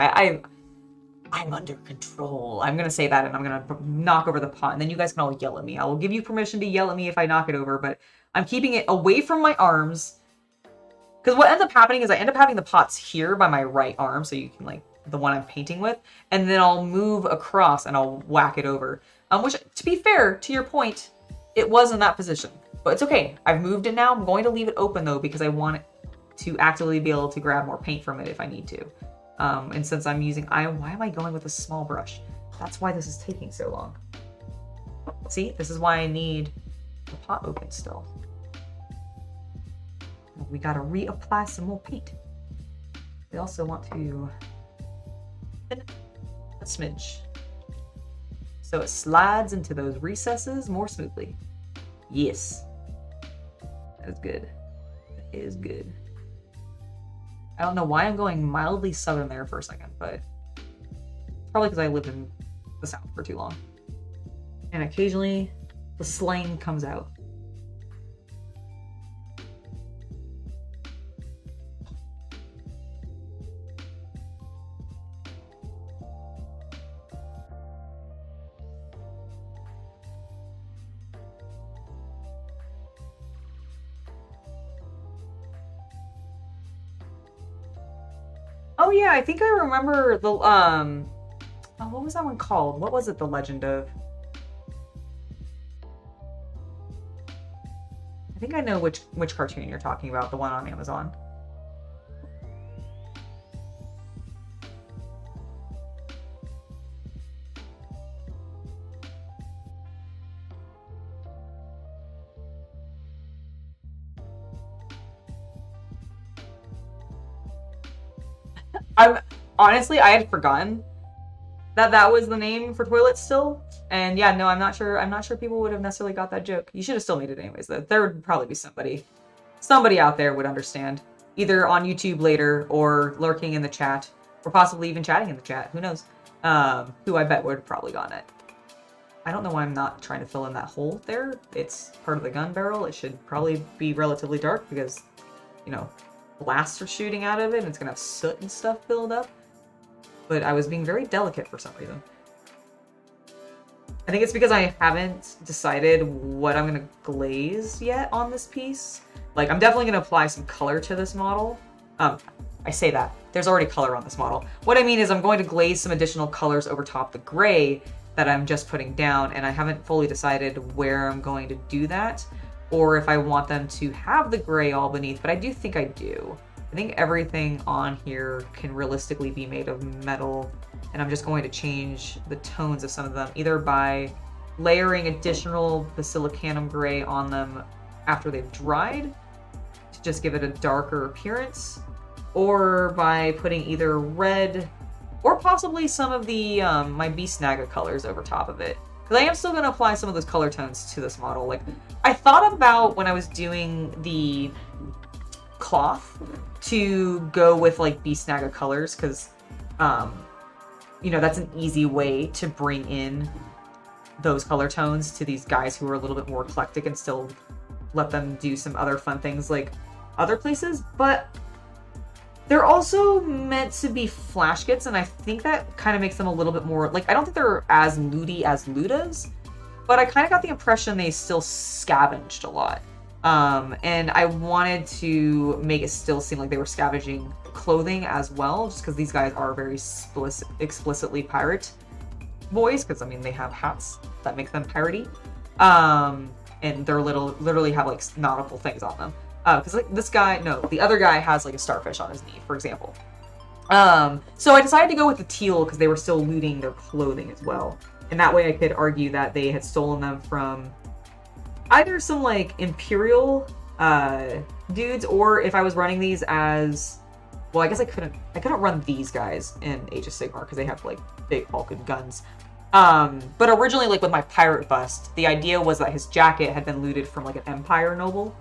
I'm under control. I'm going to say that and I'm going to knock over the pot, and then you guys can all yell at me. I will give you permission to yell at me if I knock it over, but I'm keeping it away from my arms. Because what ends up happening is I end up having the pots here by my right arm, so you can, like, the one I'm painting with, and then I'll move across and I'll whack it over. Which, to be fair, to your point, it was in that position. But it's okay. I've moved it now. I'm going to leave it open, though, because I want it to actively be able to grab more paint from it if I need to. And since I'm using, why am I going with a small brush? That's why this is taking so long. See, this is why I need the pot open still. We gotta reapply some more paint. We also want to thin it a smidge, so it slides into those recesses more smoothly. Yes, that's good. That is good. I don't know why I'm going mildly southern there for a second, but probably because I lived in the South for too long. And occasionally the slang comes out. yeah, I think I remember the oh, what was that one called? What was it? The Legend of? I think I know which cartoon you're talking about. The one on Amazon. Honestly, I had forgotten that was the name for toilets still. And yeah, no, I'm not sure people would have necessarily got that joke. You should have still made it anyways, though. There would probably be somebody out there would understand, either on YouTube later or lurking in the chat, or possibly even chatting in the chat. Who knows? Who I bet would have probably gotten it. I don't know why I'm not trying to fill in that hole there. It's part of the gun barrel. It should probably be relatively dark because, you know, blasts are shooting out of it and it's gonna have soot and stuff filled up. But I was being very delicate for some reason. I think it's because I haven't decided what I'm gonna glaze yet on this piece. Like, I'm definitely gonna apply some color to this model. I say that. There's already color on this model. What I mean is I'm going to glaze some additional colors over top the gray that I'm just putting down, and I haven't fully decided where I'm going to do that, or if I want them to have the gray all beneath, but I do think I do. I think everything on here can realistically be made of metal, and I'm just going to change the tones of some of them, either by layering additional basilicanum gray on them after they've dried, to just give it a darker appearance, or by putting either red or possibly some of the my Beast Naga colors over top of it. Because I am still going to apply some of those color tones to this model. Like, I thought about when I was doing the cloth to go with like Beast Naga colors, because you know, that's an easy way to bring in those color tones to these guys who are a little bit more eclectic and still let them do some other fun things like other places. But they're also meant to be flash kits, and I think that kind of makes them a little bit more, like, I don't think they're as looty as Luda's, but I kind of got the impression they still scavenged a lot. And I wanted to make it still seem like they were scavenging clothing as well, just because these guys are very explicitly pirate boys, because, I mean, they have hats that make them piratey. And they're literally have, like, nautical things on them. Because like this guy, no, the other guy has like a starfish on his knee, for example. So I decided to go with the teal because they were still looting their clothing as well. And that way I could argue that they had stolen them from either some like Imperial dudes, or if I was running these as, well, I guess I couldn't run these guys in Age of Sigmar because they have like big hulking guns. But originally, like with my pirate bust, the idea was that his jacket had been looted from like an Empire noble.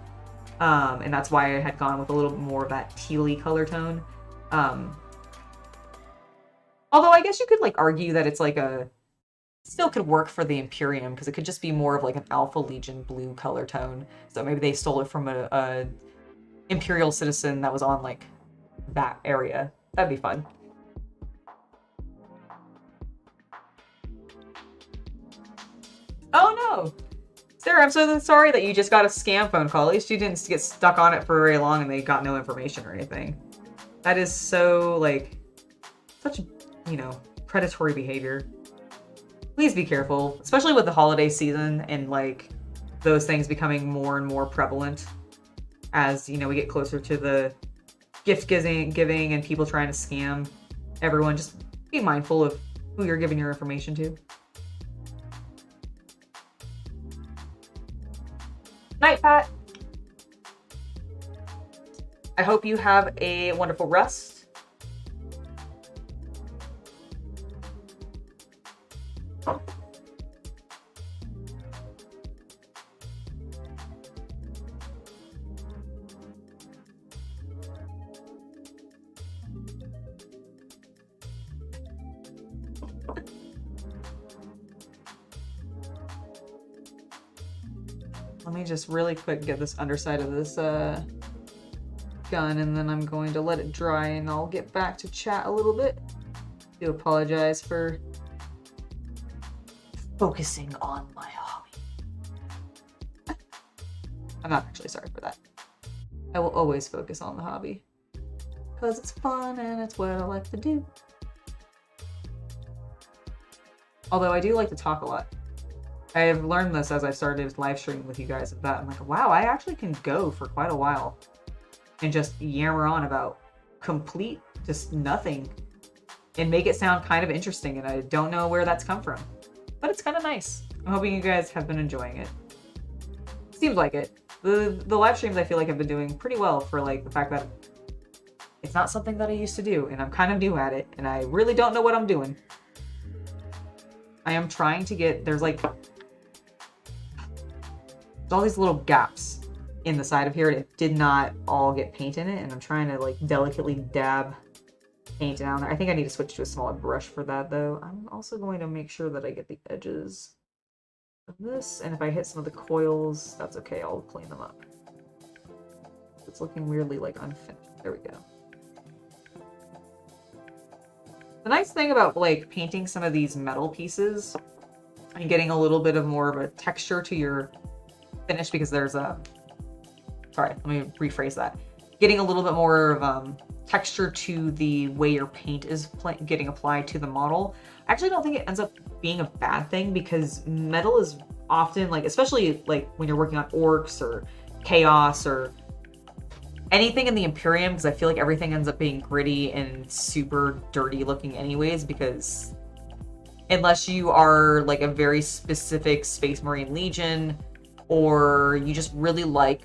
And that's why I had gone with a little bit more of that tealy color tone. Although I guess you could like argue that it's like still could work for the Imperium, because it could just be more of like an Alpha Legion blue color tone. So maybe they stole it from a Imperial citizen that was on like that area. That'd be fun. Oh no! Sarah, I'm so sorry that you just got a scam phone call. At least you didn't get stuck on it for very long and they got no information or anything. That is so, like, such, you know, predatory behavior. Please be careful, especially with the holiday season and, like, those things becoming more and more prevalent as, you know, we get closer to the gift giving and people trying to scam everyone. Just be mindful of who you're giving your information to. Night, Pat. I hope you have a wonderful rest. Let me just really quick get this underside of this gun, and then I'm going to let it dry, and I'll get back to chat a little bit. I do apologize for focusing on my hobby. I'm not actually sorry for that. I will always focus on the hobby. because it's fun and it's what I like to do. Although I do like to talk a lot. I have learned this as I started live streaming with you guys of that. I'm like, wow, I actually can go for quite a while and just yammer on about complete just nothing and make it sound kind of interesting, and I don't know where that's come from. But it's kind of nice. I'm hoping you guys have been enjoying it. Seems like it. The live streams I feel like I've been doing pretty well for like the fact that it's not something that I used to do, and I'm kind of new at it, and I really don't know what I'm doing. I am trying to get, there's all these little gaps in the side of here. It did not all get paint in it, and I'm trying to like delicately dab paint down there. I think I need to switch to a smaller brush for that though. I'm also going to make sure that I get the edges of this, and if I hit some of the coils, that's okay, I'll clean them up. It's looking weirdly like unfinished. There we go. The nice thing about like painting some of these metal pieces and getting a little bit of more of a texture to your finish, because there's a, sorry, let me rephrase that. Getting a little bit more of texture to the way your paint is getting applied to the model. I actually don't think it ends up being a bad thing, because metal is often like, especially like when you're working on orcs or chaos or anything in the Imperium, because I feel like everything ends up being gritty and super dirty looking anyways, because unless you are like a very specific Space Marine Legion, or you just really like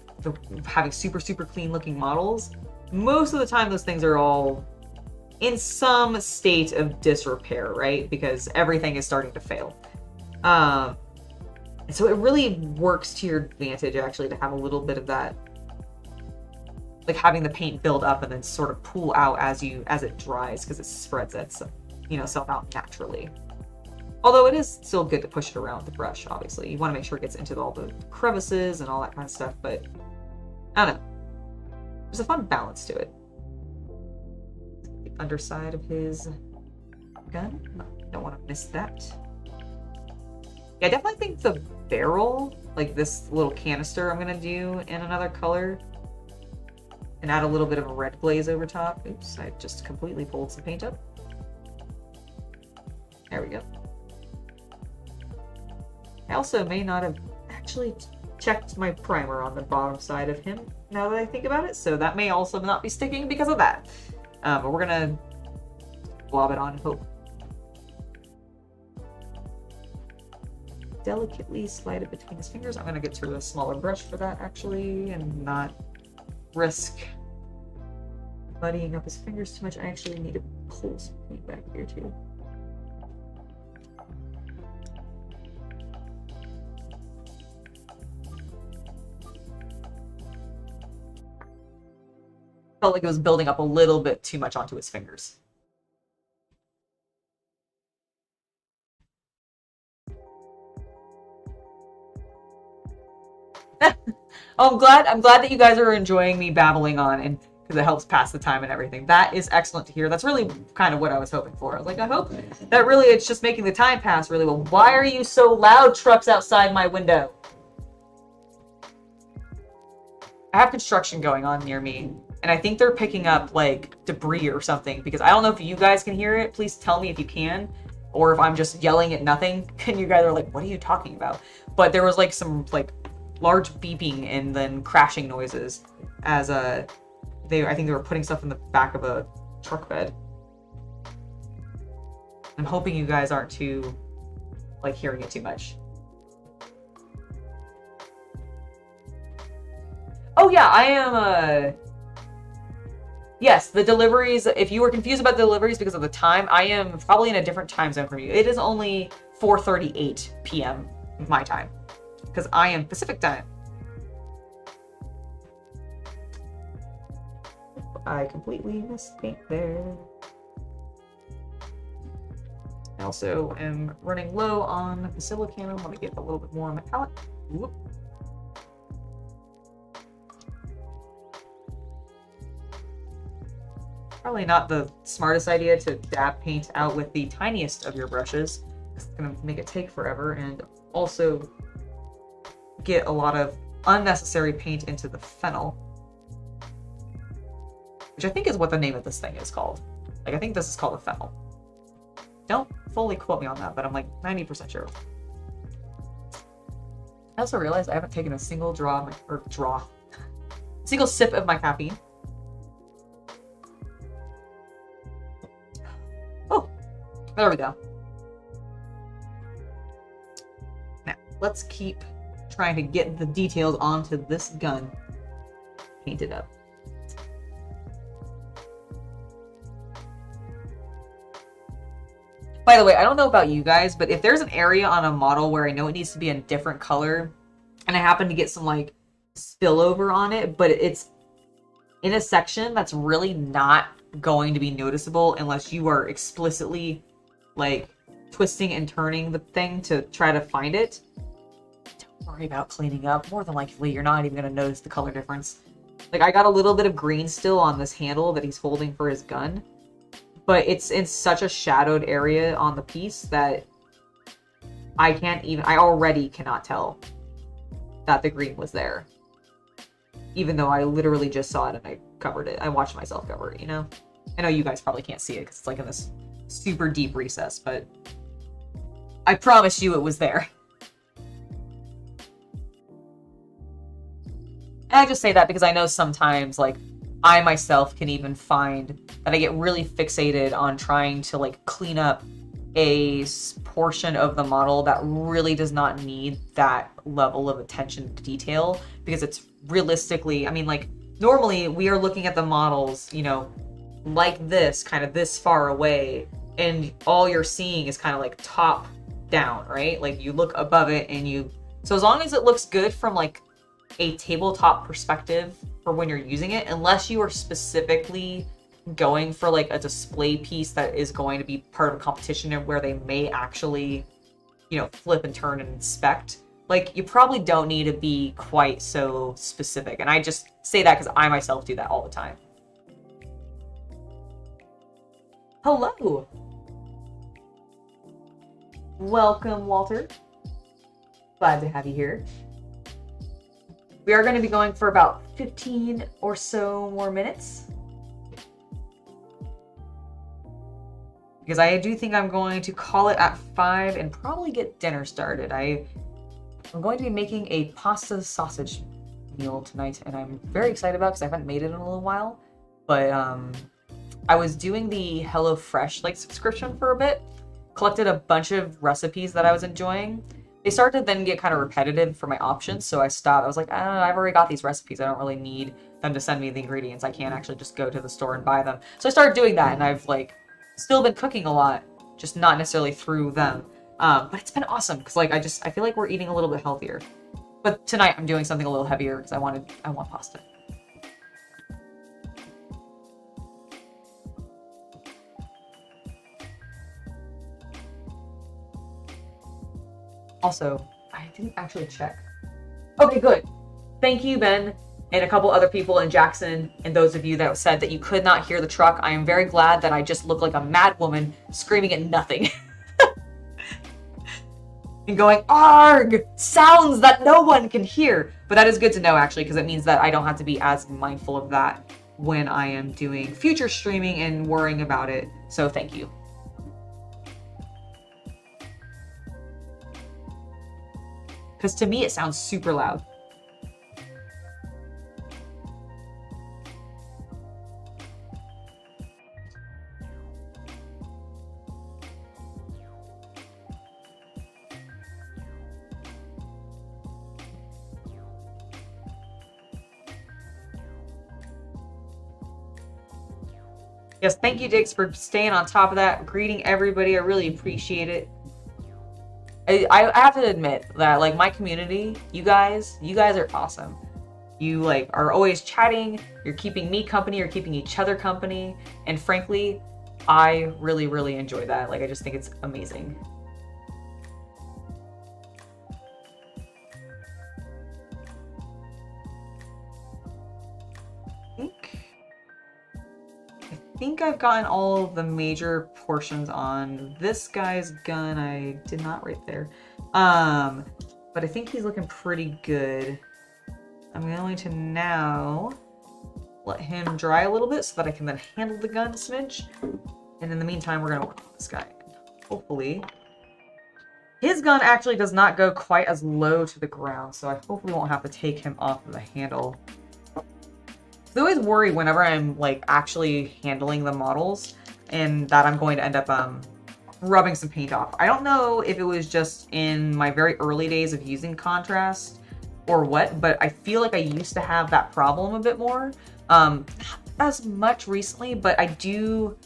having super clean looking models, most of the time those things are all in some state of disrepair, right? Because everything is starting to fail. So it really works to your advantage actually to have a little bit of that, like having the paint build up and then sort of pool out as it dries, because it spreads itself out naturally. Although it is still good to push it around with the brush, obviously. You want to make sure it gets into all the crevices and all that kind of stuff, but I don't know. There's a fun balance to it. The underside of his gun. Don't want to miss that. Yeah, I definitely think the barrel, like this little canister, I'm going to do in another color and add a little bit of a red glaze over top. Oops, I just completely pulled some paint up. There we go. I also may not have actually checked my primer on the bottom side of him, now that I think about it, so that may also not be sticking because of that. But we're gonna blob it on and hope. Delicately slide it between his fingers. I'm gonna get to a smaller brush for that actually, and not risk muddying up his fingers too much. I actually need to pull some paint back here too. Felt like it was building up a little bit too much onto his fingers. Oh, I'm glad that you guys are enjoying me babbling on, and because it helps pass the time and everything. That is excellent to hear. That's really kind of what I was hoping for. I was like, I hope that really it's just making the time pass really well. Why are you so loud, trucks outside my window? I have construction going on near me, and I think they're picking up like debris or something, because I don't know if you guys can hear it. Please tell me if you can, or if I'm just yelling at nothing and you guys are like, what are you talking about? But there was like some like large beeping and then crashing noises as I think they were putting stuff in the back of a truck bed. I'm hoping you guys aren't too like hearing it too much. Oh yeah, I am yes, the deliveries, if you were confused about the deliveries because of the time, I am probably in a different time zone from you. It is only 4:38 p.m. my time, because I am Pacific time. I completely missed paint there. I also am running low on the silicone. I want to get a little bit more on my palette. Whoop. Probably not the smartest idea to dab paint out with the tiniest of your brushes. It's going to make it take forever and also get a lot of unnecessary paint into the fennel. which I think is what the name of this thing is called. Like, I think this is called a fennel. Don't fully quote me on that, but I'm like 90% sure. I also realized I haven't taken a single single sip of my caffeine. Oh, there we go. Now, let's keep trying to get the details onto this gun painted up. By the way, I don't know about you guys, but if there's an area on a model where I know it needs to be a different color, and I happen to get some, like, spillover on it, but it's in a section that's really not going to be noticeable unless you are explicitly, like, twisting and turning the thing to try to find it, don't worry about cleaning up. More than likely, you're not even going to notice the color difference. Like, I got a little bit of green still on this handle that he's holding for his gun, but it's in such a shadowed area on the piece that I already cannot tell that the green was there. Even though I literally just saw it and I covered it. I watched myself cover it, you know? I know you guys probably can't see it because it's like in this super deep recess, but I promise you it was there. And I just say that because I know sometimes, like, I myself can even find that I get really fixated on trying to, like, clean up a portion of the model that really does not need that level of attention to detail, because it's realistically, I mean, like, normally we are looking at the models, you know, like this, kind of this far away, and all you're seeing is kind of like top down, right? Like, you look above it and so as long as it looks good from, like, a tabletop perspective for when you're using it, unless you are specifically going for, like, a display piece that is going to be part of a competition and where they may actually, you know, flip and turn and inspect, like, you probably don't need to be quite so specific. And I just say that because I myself do that all the time. Hello! Welcome, Walter. Glad to have you here. We are going to be going for about 15 or so more minutes, because I do think I'm going to call it at 5 and probably get dinner started. I'm going to be making a pasta sausage meal tonight, and I'm very excited about it because I haven't made it in a little while. But I was doing the HelloFresh, like, subscription for a bit, collected a bunch of recipes that I was enjoying. They started to then get kind of repetitive for my options, so I stopped. I was like, I've already got these recipes. I don't really need them to send me the ingredients. I can't actually just go to the store and buy them. So I started doing that, and I've, like, still been cooking a lot, just not necessarily through them. But it's been awesome, because, like, I feel like we're eating a little bit healthier. But tonight I'm doing something a little heavier because I want pasta. Also, I didn't actually check. Okay, good. Thank you, Ben, and a couple other people, and Jackson, and those of you that said that you could not hear the truck. I am very glad that I just look like a mad woman screaming at nothing. And going, "Arg!" Sounds that no one can hear. But that is good to know, actually, because it means that I don't have to be as mindful of that when I am doing future streaming and worrying about it. So thank you. Because to me, it sounds super loud. Yes, thank you, Diggs, for staying on top of that. Greeting everybody. I really appreciate it. I have to admit that, like, my community, you guys are awesome. You, like, are always chatting. You're keeping me company. You're keeping each other company. And frankly, I really, really enjoy that. Like, I just think it's amazing. I think I've gotten all of the major portions on this guy's gun. I did not right there. But I think he's looking pretty good. I'm going to now let him dry a little bit so that I can then handle the gun a smidge. And in the meantime, we're gonna work on this guy. Hopefully. His gun actually does not go quite as low to the ground, so I hopefully won't have to take him off of the handle. I always worry whenever I'm like actually handling the models and that I'm going to end up rubbing some paint off. I don't know if it was just in my very early days of using contrast or what, but I feel like I used to have that problem a bit more. Not as much recently, but I do...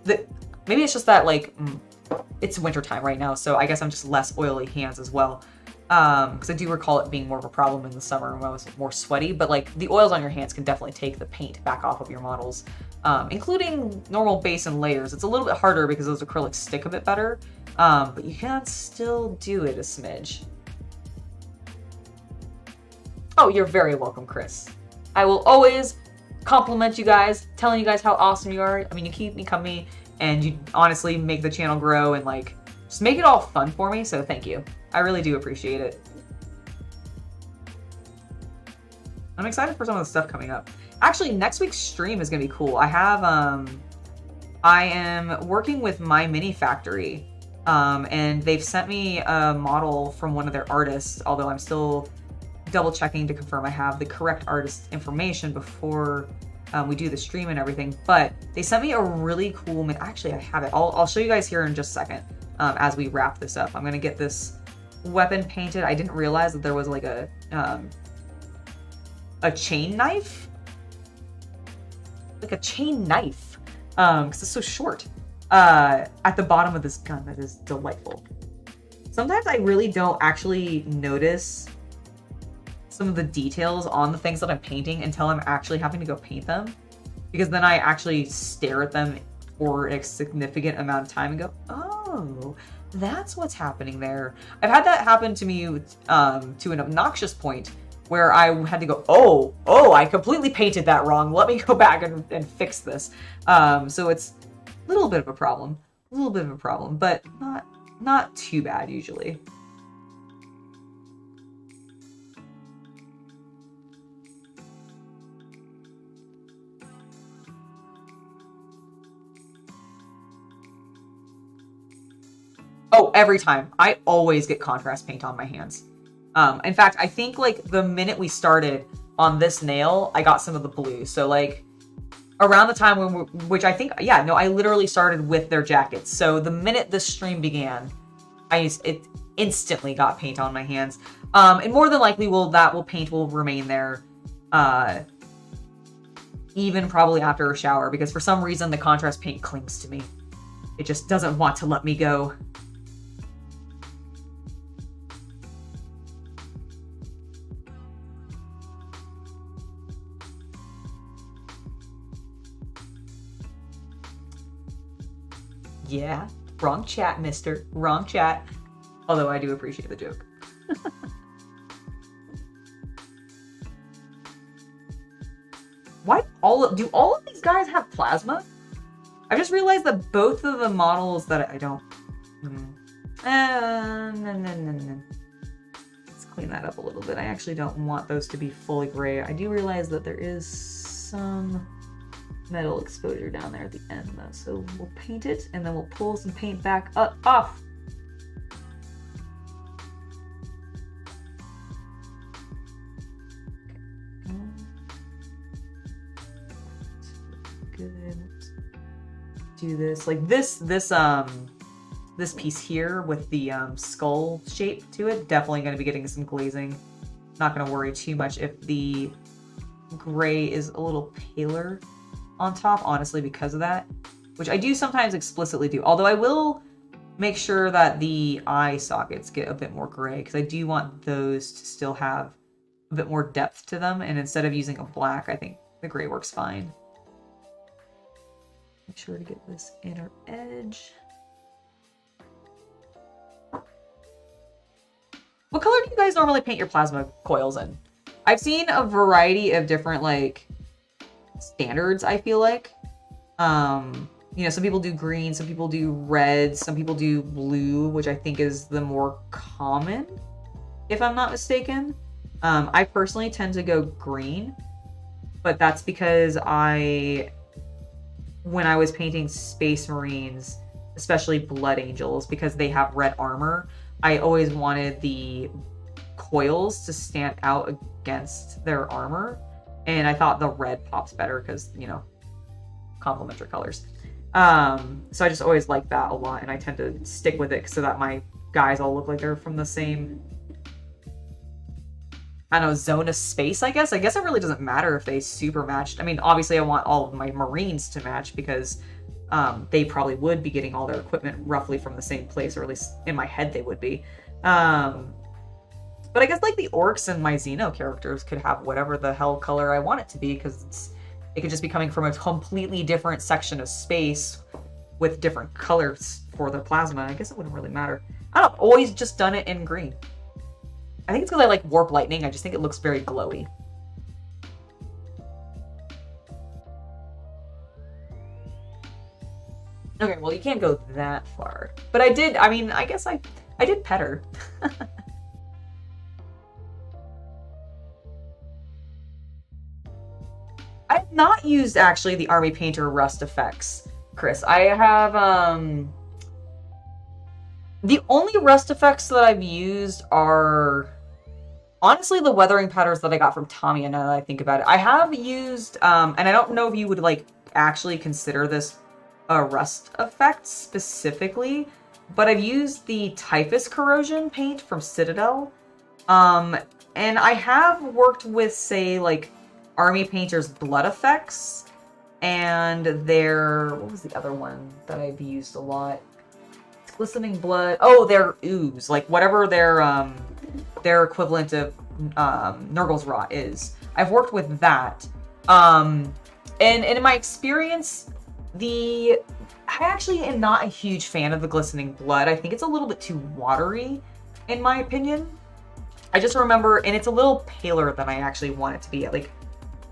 Maybe it's just that, like, it's wintertime right now, so I guess I'm just less oily hands as well. Because I do recall it being more of a problem in the summer when I was more sweaty, but, like, the oils on your hands can definitely take the paint back off of your models, including normal base and layers. It's a little bit harder because those acrylics stick a bit better, but you can still do it a smidge. Oh, you're very welcome, Chris. I will always compliment you guys, telling you guys how awesome you are. I mean, you keep me company, and you honestly make the channel grow and, like, just make it all fun for me, so thank you. I really do appreciate it. I'm excited for some of the stuff coming up. Actually, next week's stream is going to be cool. I am working with My Mini Factory, and they've sent me a model from one of their artists, although I'm still double checking to confirm I have the correct artist information before we do the stream and everything. But they sent me a really cool, actually I have it. I'll show you guys here in just a second as we wrap this up. I'm going to get this weapon painted. I didn't realize that there was like a chain knife. Like a chain knife. Because it's so short. At the bottom of this gun. That is delightful. Sometimes I really don't actually notice some of the details on the things that I'm painting until I'm actually having to go paint them. Because then I actually stare at them for a significant amount of time and go, oh, that's what's happening there. I've had that happen to me to an obnoxious point where I had to go, oh, I completely painted that wrong. Let me go back and fix this. So it's a little bit of a problem. But not too bad usually. Oh, every time. I always get contrast paint on my hands. In fact, I think like the minute we started on this nail, I got some of the blue. So like around the time when which I think, yeah, no, I literally started with their jackets. So the minute this stream began, it instantly got paint on my hands. And more than likely paint will remain there, even probably after a shower, because for some reason the contrast paint clings to me. It just doesn't want to let me go. Yeah, wrong chat, mister. Wrong chat. Although I do appreciate the joke. Why do all of these guys have plasma? I just realized that both of the models that I don't... No. Let's clean that up a little bit. I actually don't want those to be fully gray. I do realize that there is some metal exposure down there at the end though. So we'll paint it and then we'll pull some paint back off. Good. Do this like this piece here with the skull shape to it. Definitely going to be getting some glazing. Not going to worry too much if the gray is a little paler on top, honestly, because of that, which I do sometimes explicitly do. Although I will make sure that the eye sockets get a bit more gray because I do want those to still have a bit more depth to them. And instead of using a black, I think the gray works fine. Make sure to get this inner edge. What color do you guys normally paint your plasma coils in? I've seen a variety of different like standards, I feel like. You know, some people do green, some people do red, some people do blue, which I think is the more common, if I'm not mistaken. I personally tend to go green. but that's because when I was painting Space Marines, especially Blood Angels, because they have red armor, I always wanted the coils to stand out against their armor, and I thought the red pops better because, you know, complementary colors. So I just always liked that a lot, and I tend to stick with it so that my guys all look like they're from the same, I don't know, zone of space, I guess. I guess it really doesn't matter if they super matched. I mean, obviously I want all of my Marines to match because they probably would be getting all their equipment roughly from the same place, or at least in my head they would be. But I guess like the orcs and my Xeno characters could have whatever the hell color I want it to be, because it could just be coming from a completely different section of space with different colors for the plasma. I guess it wouldn't really matter. I don't know, always just done it in green. I think it's because I like Warp Lightning. I just think it looks very glowy. Okay, well, you can't go that far. But I did, I mean, I guess I did pet her. I have not used, actually, the Army Painter Rust effects, Chris. I have, the only Rust effects that I've used are, honestly, the weathering patterns that I got from Tommy, now that I think about it. I have used, and I don't know if you would, like, actually consider this a Rust effect specifically, but I've used the Typhus Corrosion paint from Citadel, and I have worked with, say, like, Army Painter's Blood effects, and their, what was the other one that I've used a lot? It's Glistening Blood. Oh, their Ooze, like whatever their equivalent of Nurgle's Rot is. I've worked with that. And in my experience, I actually am not a huge fan of the Glistening Blood. I think it's a little bit too watery, in my opinion. I just remember, and it's a little paler than I actually want it to be. Like,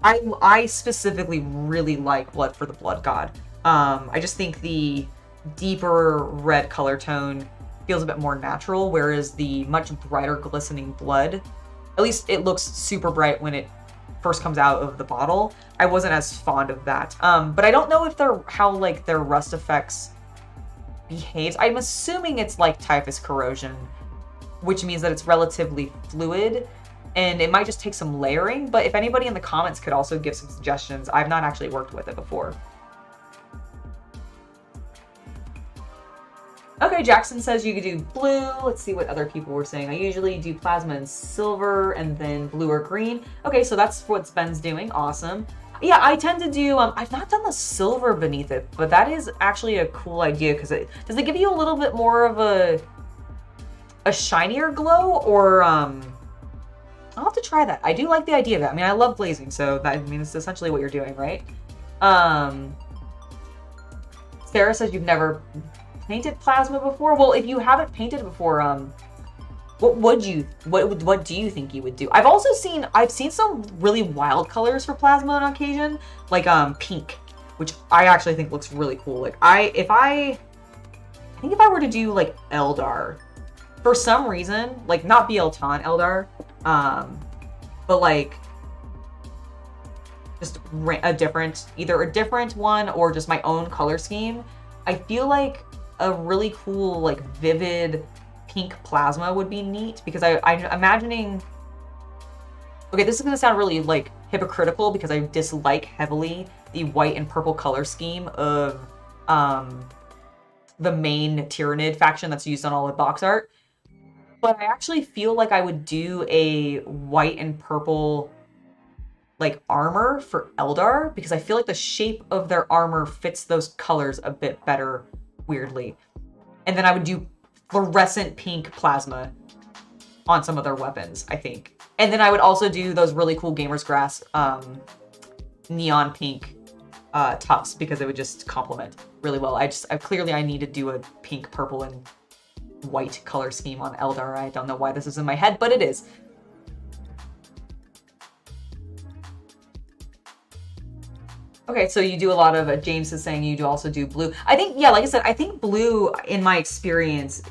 I specifically really like Blood for the Blood God. I just think the deeper red color tone feels a bit more natural, whereas the much brighter glistening blood, at least it looks super bright when it first comes out of the bottle. I wasn't as fond of that. But I don't know if how like their rust effects behaves. I'm assuming it's like Typhus Corrosion, which means that it's relatively fluid, and it might just take some layering, but if anybody in the comments could also give some suggestions. I've not actually worked with it before. Okay, Jackson says you could do blue. Let's see what other people were saying. I usually do plasma and silver and then blue or green. Okay, so that's what Ben's doing. Awesome. Yeah, I tend to do, I've not done the silver beneath it, but that is actually a cool idea, because does it give you a little bit more of a shinier glow, or, I'll have to try that. I do like the idea of that. I mean, I love glazing, so that, I mean, it's essentially what you're doing, right? Sarah says you've never painted plasma before. Well, if you haven't painted before, what do you think you would do? I've seen some really wild colors for plasma on occasion, like pink, which I actually think looks really cool. Like I think if I were to do like Eldar, for some reason, like not Bieltan Eldar, but like just either a different one or just my own color scheme, I feel like a really cool, like vivid pink plasma would be neat, because I'm imagining, okay, this is gonna sound really like hypocritical because I dislike heavily the white and purple color scheme of the main Tyranid faction that's used on all the box art. But I actually feel like I would do a white and purple like armor for Eldar, because I feel like the shape of their armor fits those colors a bit better, weirdly. And then I would do fluorescent pink plasma on some of their weapons, I think. And then I would also do those really cool Gamer's Grass neon pink tufts, because it would just complement really well. I need to do a pink, purple, and white color scheme on Eldar. I don't know why this is in my head, but it is. Okay, so you do a lot of, James is saying you also do blue. I think, yeah, like I said, I think blue, in my experience,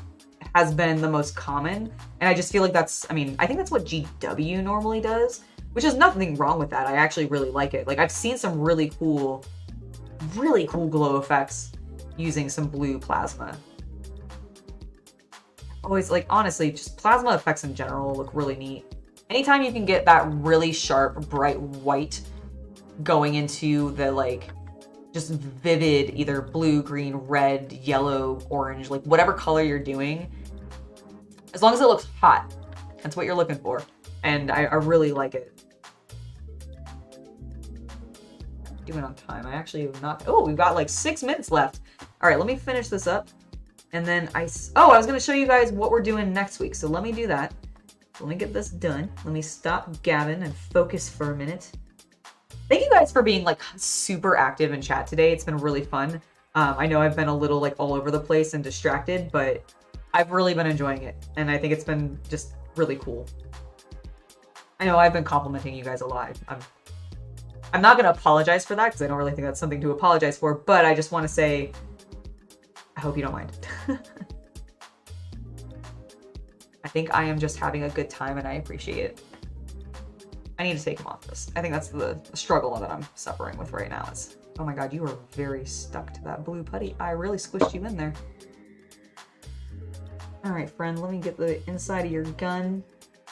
has been the most common. And I just feel like that's, I mean, I think that's what GW normally does. which is nothing wrong with that. I actually really like it. Like, I've seen some really cool glow effects using some blue plasma. Always, like, honestly, just plasma effects in general look really neat. Anytime you can get that really sharp, bright white going into the, like, just vivid, either blue, green, red, yellow, orange, like, whatever color you're doing, as long as it looks hot, that's what you're looking for. And I really like it. Doing on time. I actually have not... Oh, we've got like 6 minutes left. All right, let me finish this up. And then I was going to show you guys what we're doing next week. So let me do that. Let me get this done. Let me stop gabbing and focus for a minute. Thank you guys for being like super active in chat today. It's been really fun. I know I've been a little like all over the place and distracted, but I've really been enjoying it. And I think it's been just really cool. I know I've been complimenting you guys a lot. I'm not going to apologize for that because I don't really think that's something to apologize for, but I just want to say, I hope you don't mind. I think I am just having a good time and I appreciate it. I need to take him off this. I think that's the struggle that I'm suffering with right now is, oh my god, you are very stuck to that blue putty. I really squished you in there. Alright, friend, let me get the inside of your gun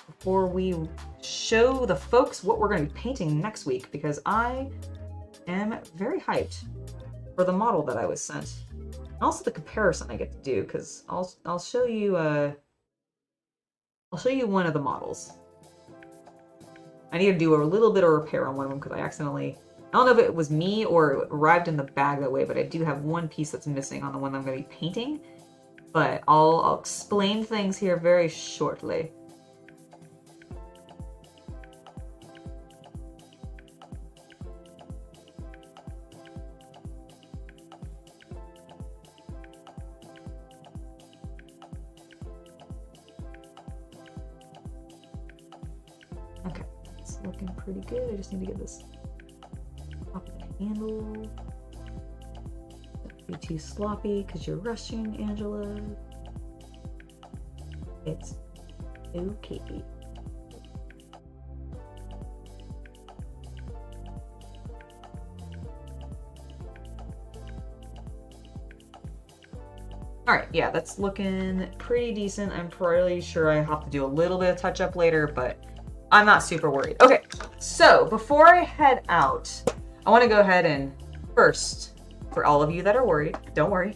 before we show the folks what we're going to be painting next week, because I am very hyped for the model that I was sent. And also the comparison I get to do, because I'll show you one of the models. I need to do a little bit of repair on one of them because I accidentally... I don't know if it was me or it arrived in the bag that way, but I do have one piece that's missing on the one I'm going to be painting. But I'll explain things here very shortly. Okay, it's looking pretty good. I just need to get this off the handle. Don't be too sloppy because you're rushing, Angela. It's okay. Alright, yeah, that's looking pretty decent. I'm pretty sure I have to do a little bit of touch-up later, but I'm not super worried. Okay, so before I head out, I want to go ahead and first, for all of you that are worried, don't worry.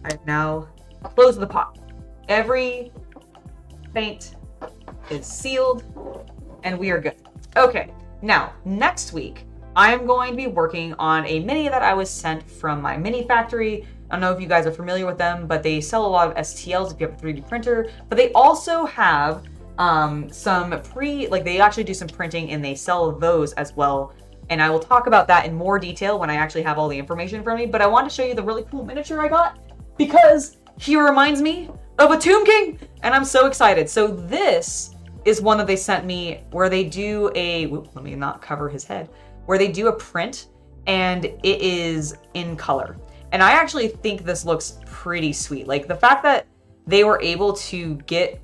I've now closed the pot. Every paint is sealed, and we are good. Okay, now, next week, I am going to be working on a mini that I was sent from my mini factory. I don't know if you guys are familiar with them, but they sell a lot of STLs if you have a 3D printer, but they also have some they actually do some printing and they sell those as well. And I will talk about that in more detail when I actually have all the information for me, but I want to show you the really cool miniature I got because he reminds me of a Tomb King and I'm so excited. So this is one that they sent me where they do let me not cover his head, where they do a print and it is in color. And I actually think this looks pretty sweet. Like the fact that they were able to get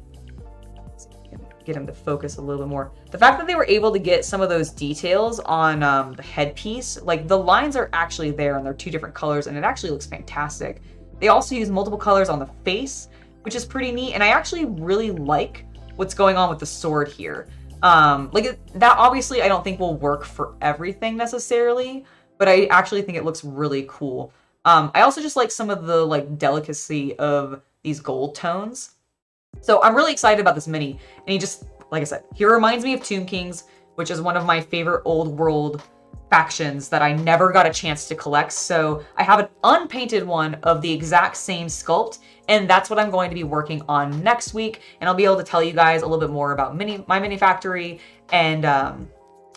him to focus a little bit more. The fact that they were able to get some of those details on the headpiece, like the lines are actually there and they're 2 different colors and it actually looks fantastic. They also use multiple colors on the face, which is pretty neat. And I actually really like what's going on with the sword here. That obviously I don't think will work for everything necessarily, but I actually think it looks really cool. I also just like some of the like delicacy of these gold tones. So I'm really excited about this mini. And he just, like I said, he reminds me of Tomb Kings, which is one of my favorite old world factions that I never got a chance to collect. So I have an unpainted one of the exact same sculpt. And that's what I'm going to be working on next week. And I'll be able to tell you guys a little bit more about my mini factory and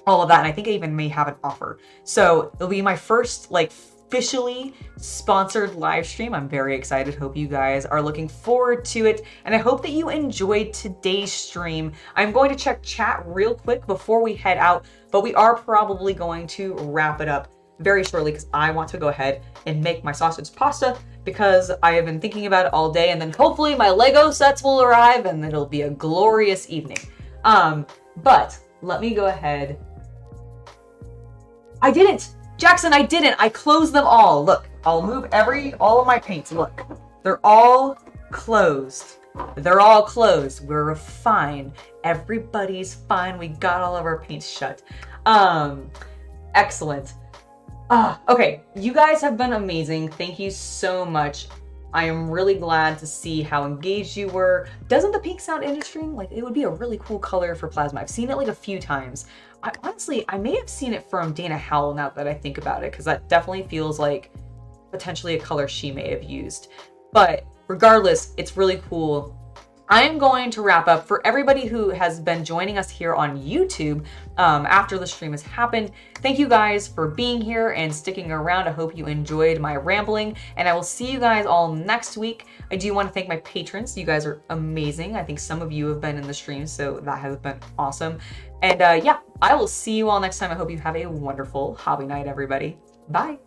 all of that. And I think I even may have an offer. So it'll be my first like officially sponsored live stream. I'm very excited. Hope you guys are looking forward to it. And I hope that you enjoyed today's stream. I'm going to check chat real quick before we head out, but we are probably going to wrap it up very shortly because I want to go ahead and make my sausage pasta because I have been thinking about it all day, and then hopefully my Lego sets will arrive and it'll be a glorious evening. But let me go ahead. I didn't! Jackson, I didn't! I closed them all. Look, I'll move all of my paints. Look, they're all closed. They're all closed. We're fine. Everybody's fine. We got all of our paints shut. Excellent. Okay, you guys have been amazing. Thank you so much. I am really glad to see how engaged you were. Doesn't the pink sound interesting? Like, it would be a really cool color for plasma. I've seen it like a few times. Honestly, I may have seen it from Dana Howell now that I think about it, because that definitely feels like potentially a color she may have used. But regardless, it's really cool. I am going to wrap up. For everybody who has been joining us here on YouTube after the stream has happened, thank you guys for being here and sticking around. I hope you enjoyed my rambling, and I will see you guys all next week. I do want to thank my patrons. You guys are amazing. I think some of you have been in the stream, so that has been awesome. And yeah, I will see you all next time. I hope you have a wonderful hobby night, everybody. Bye.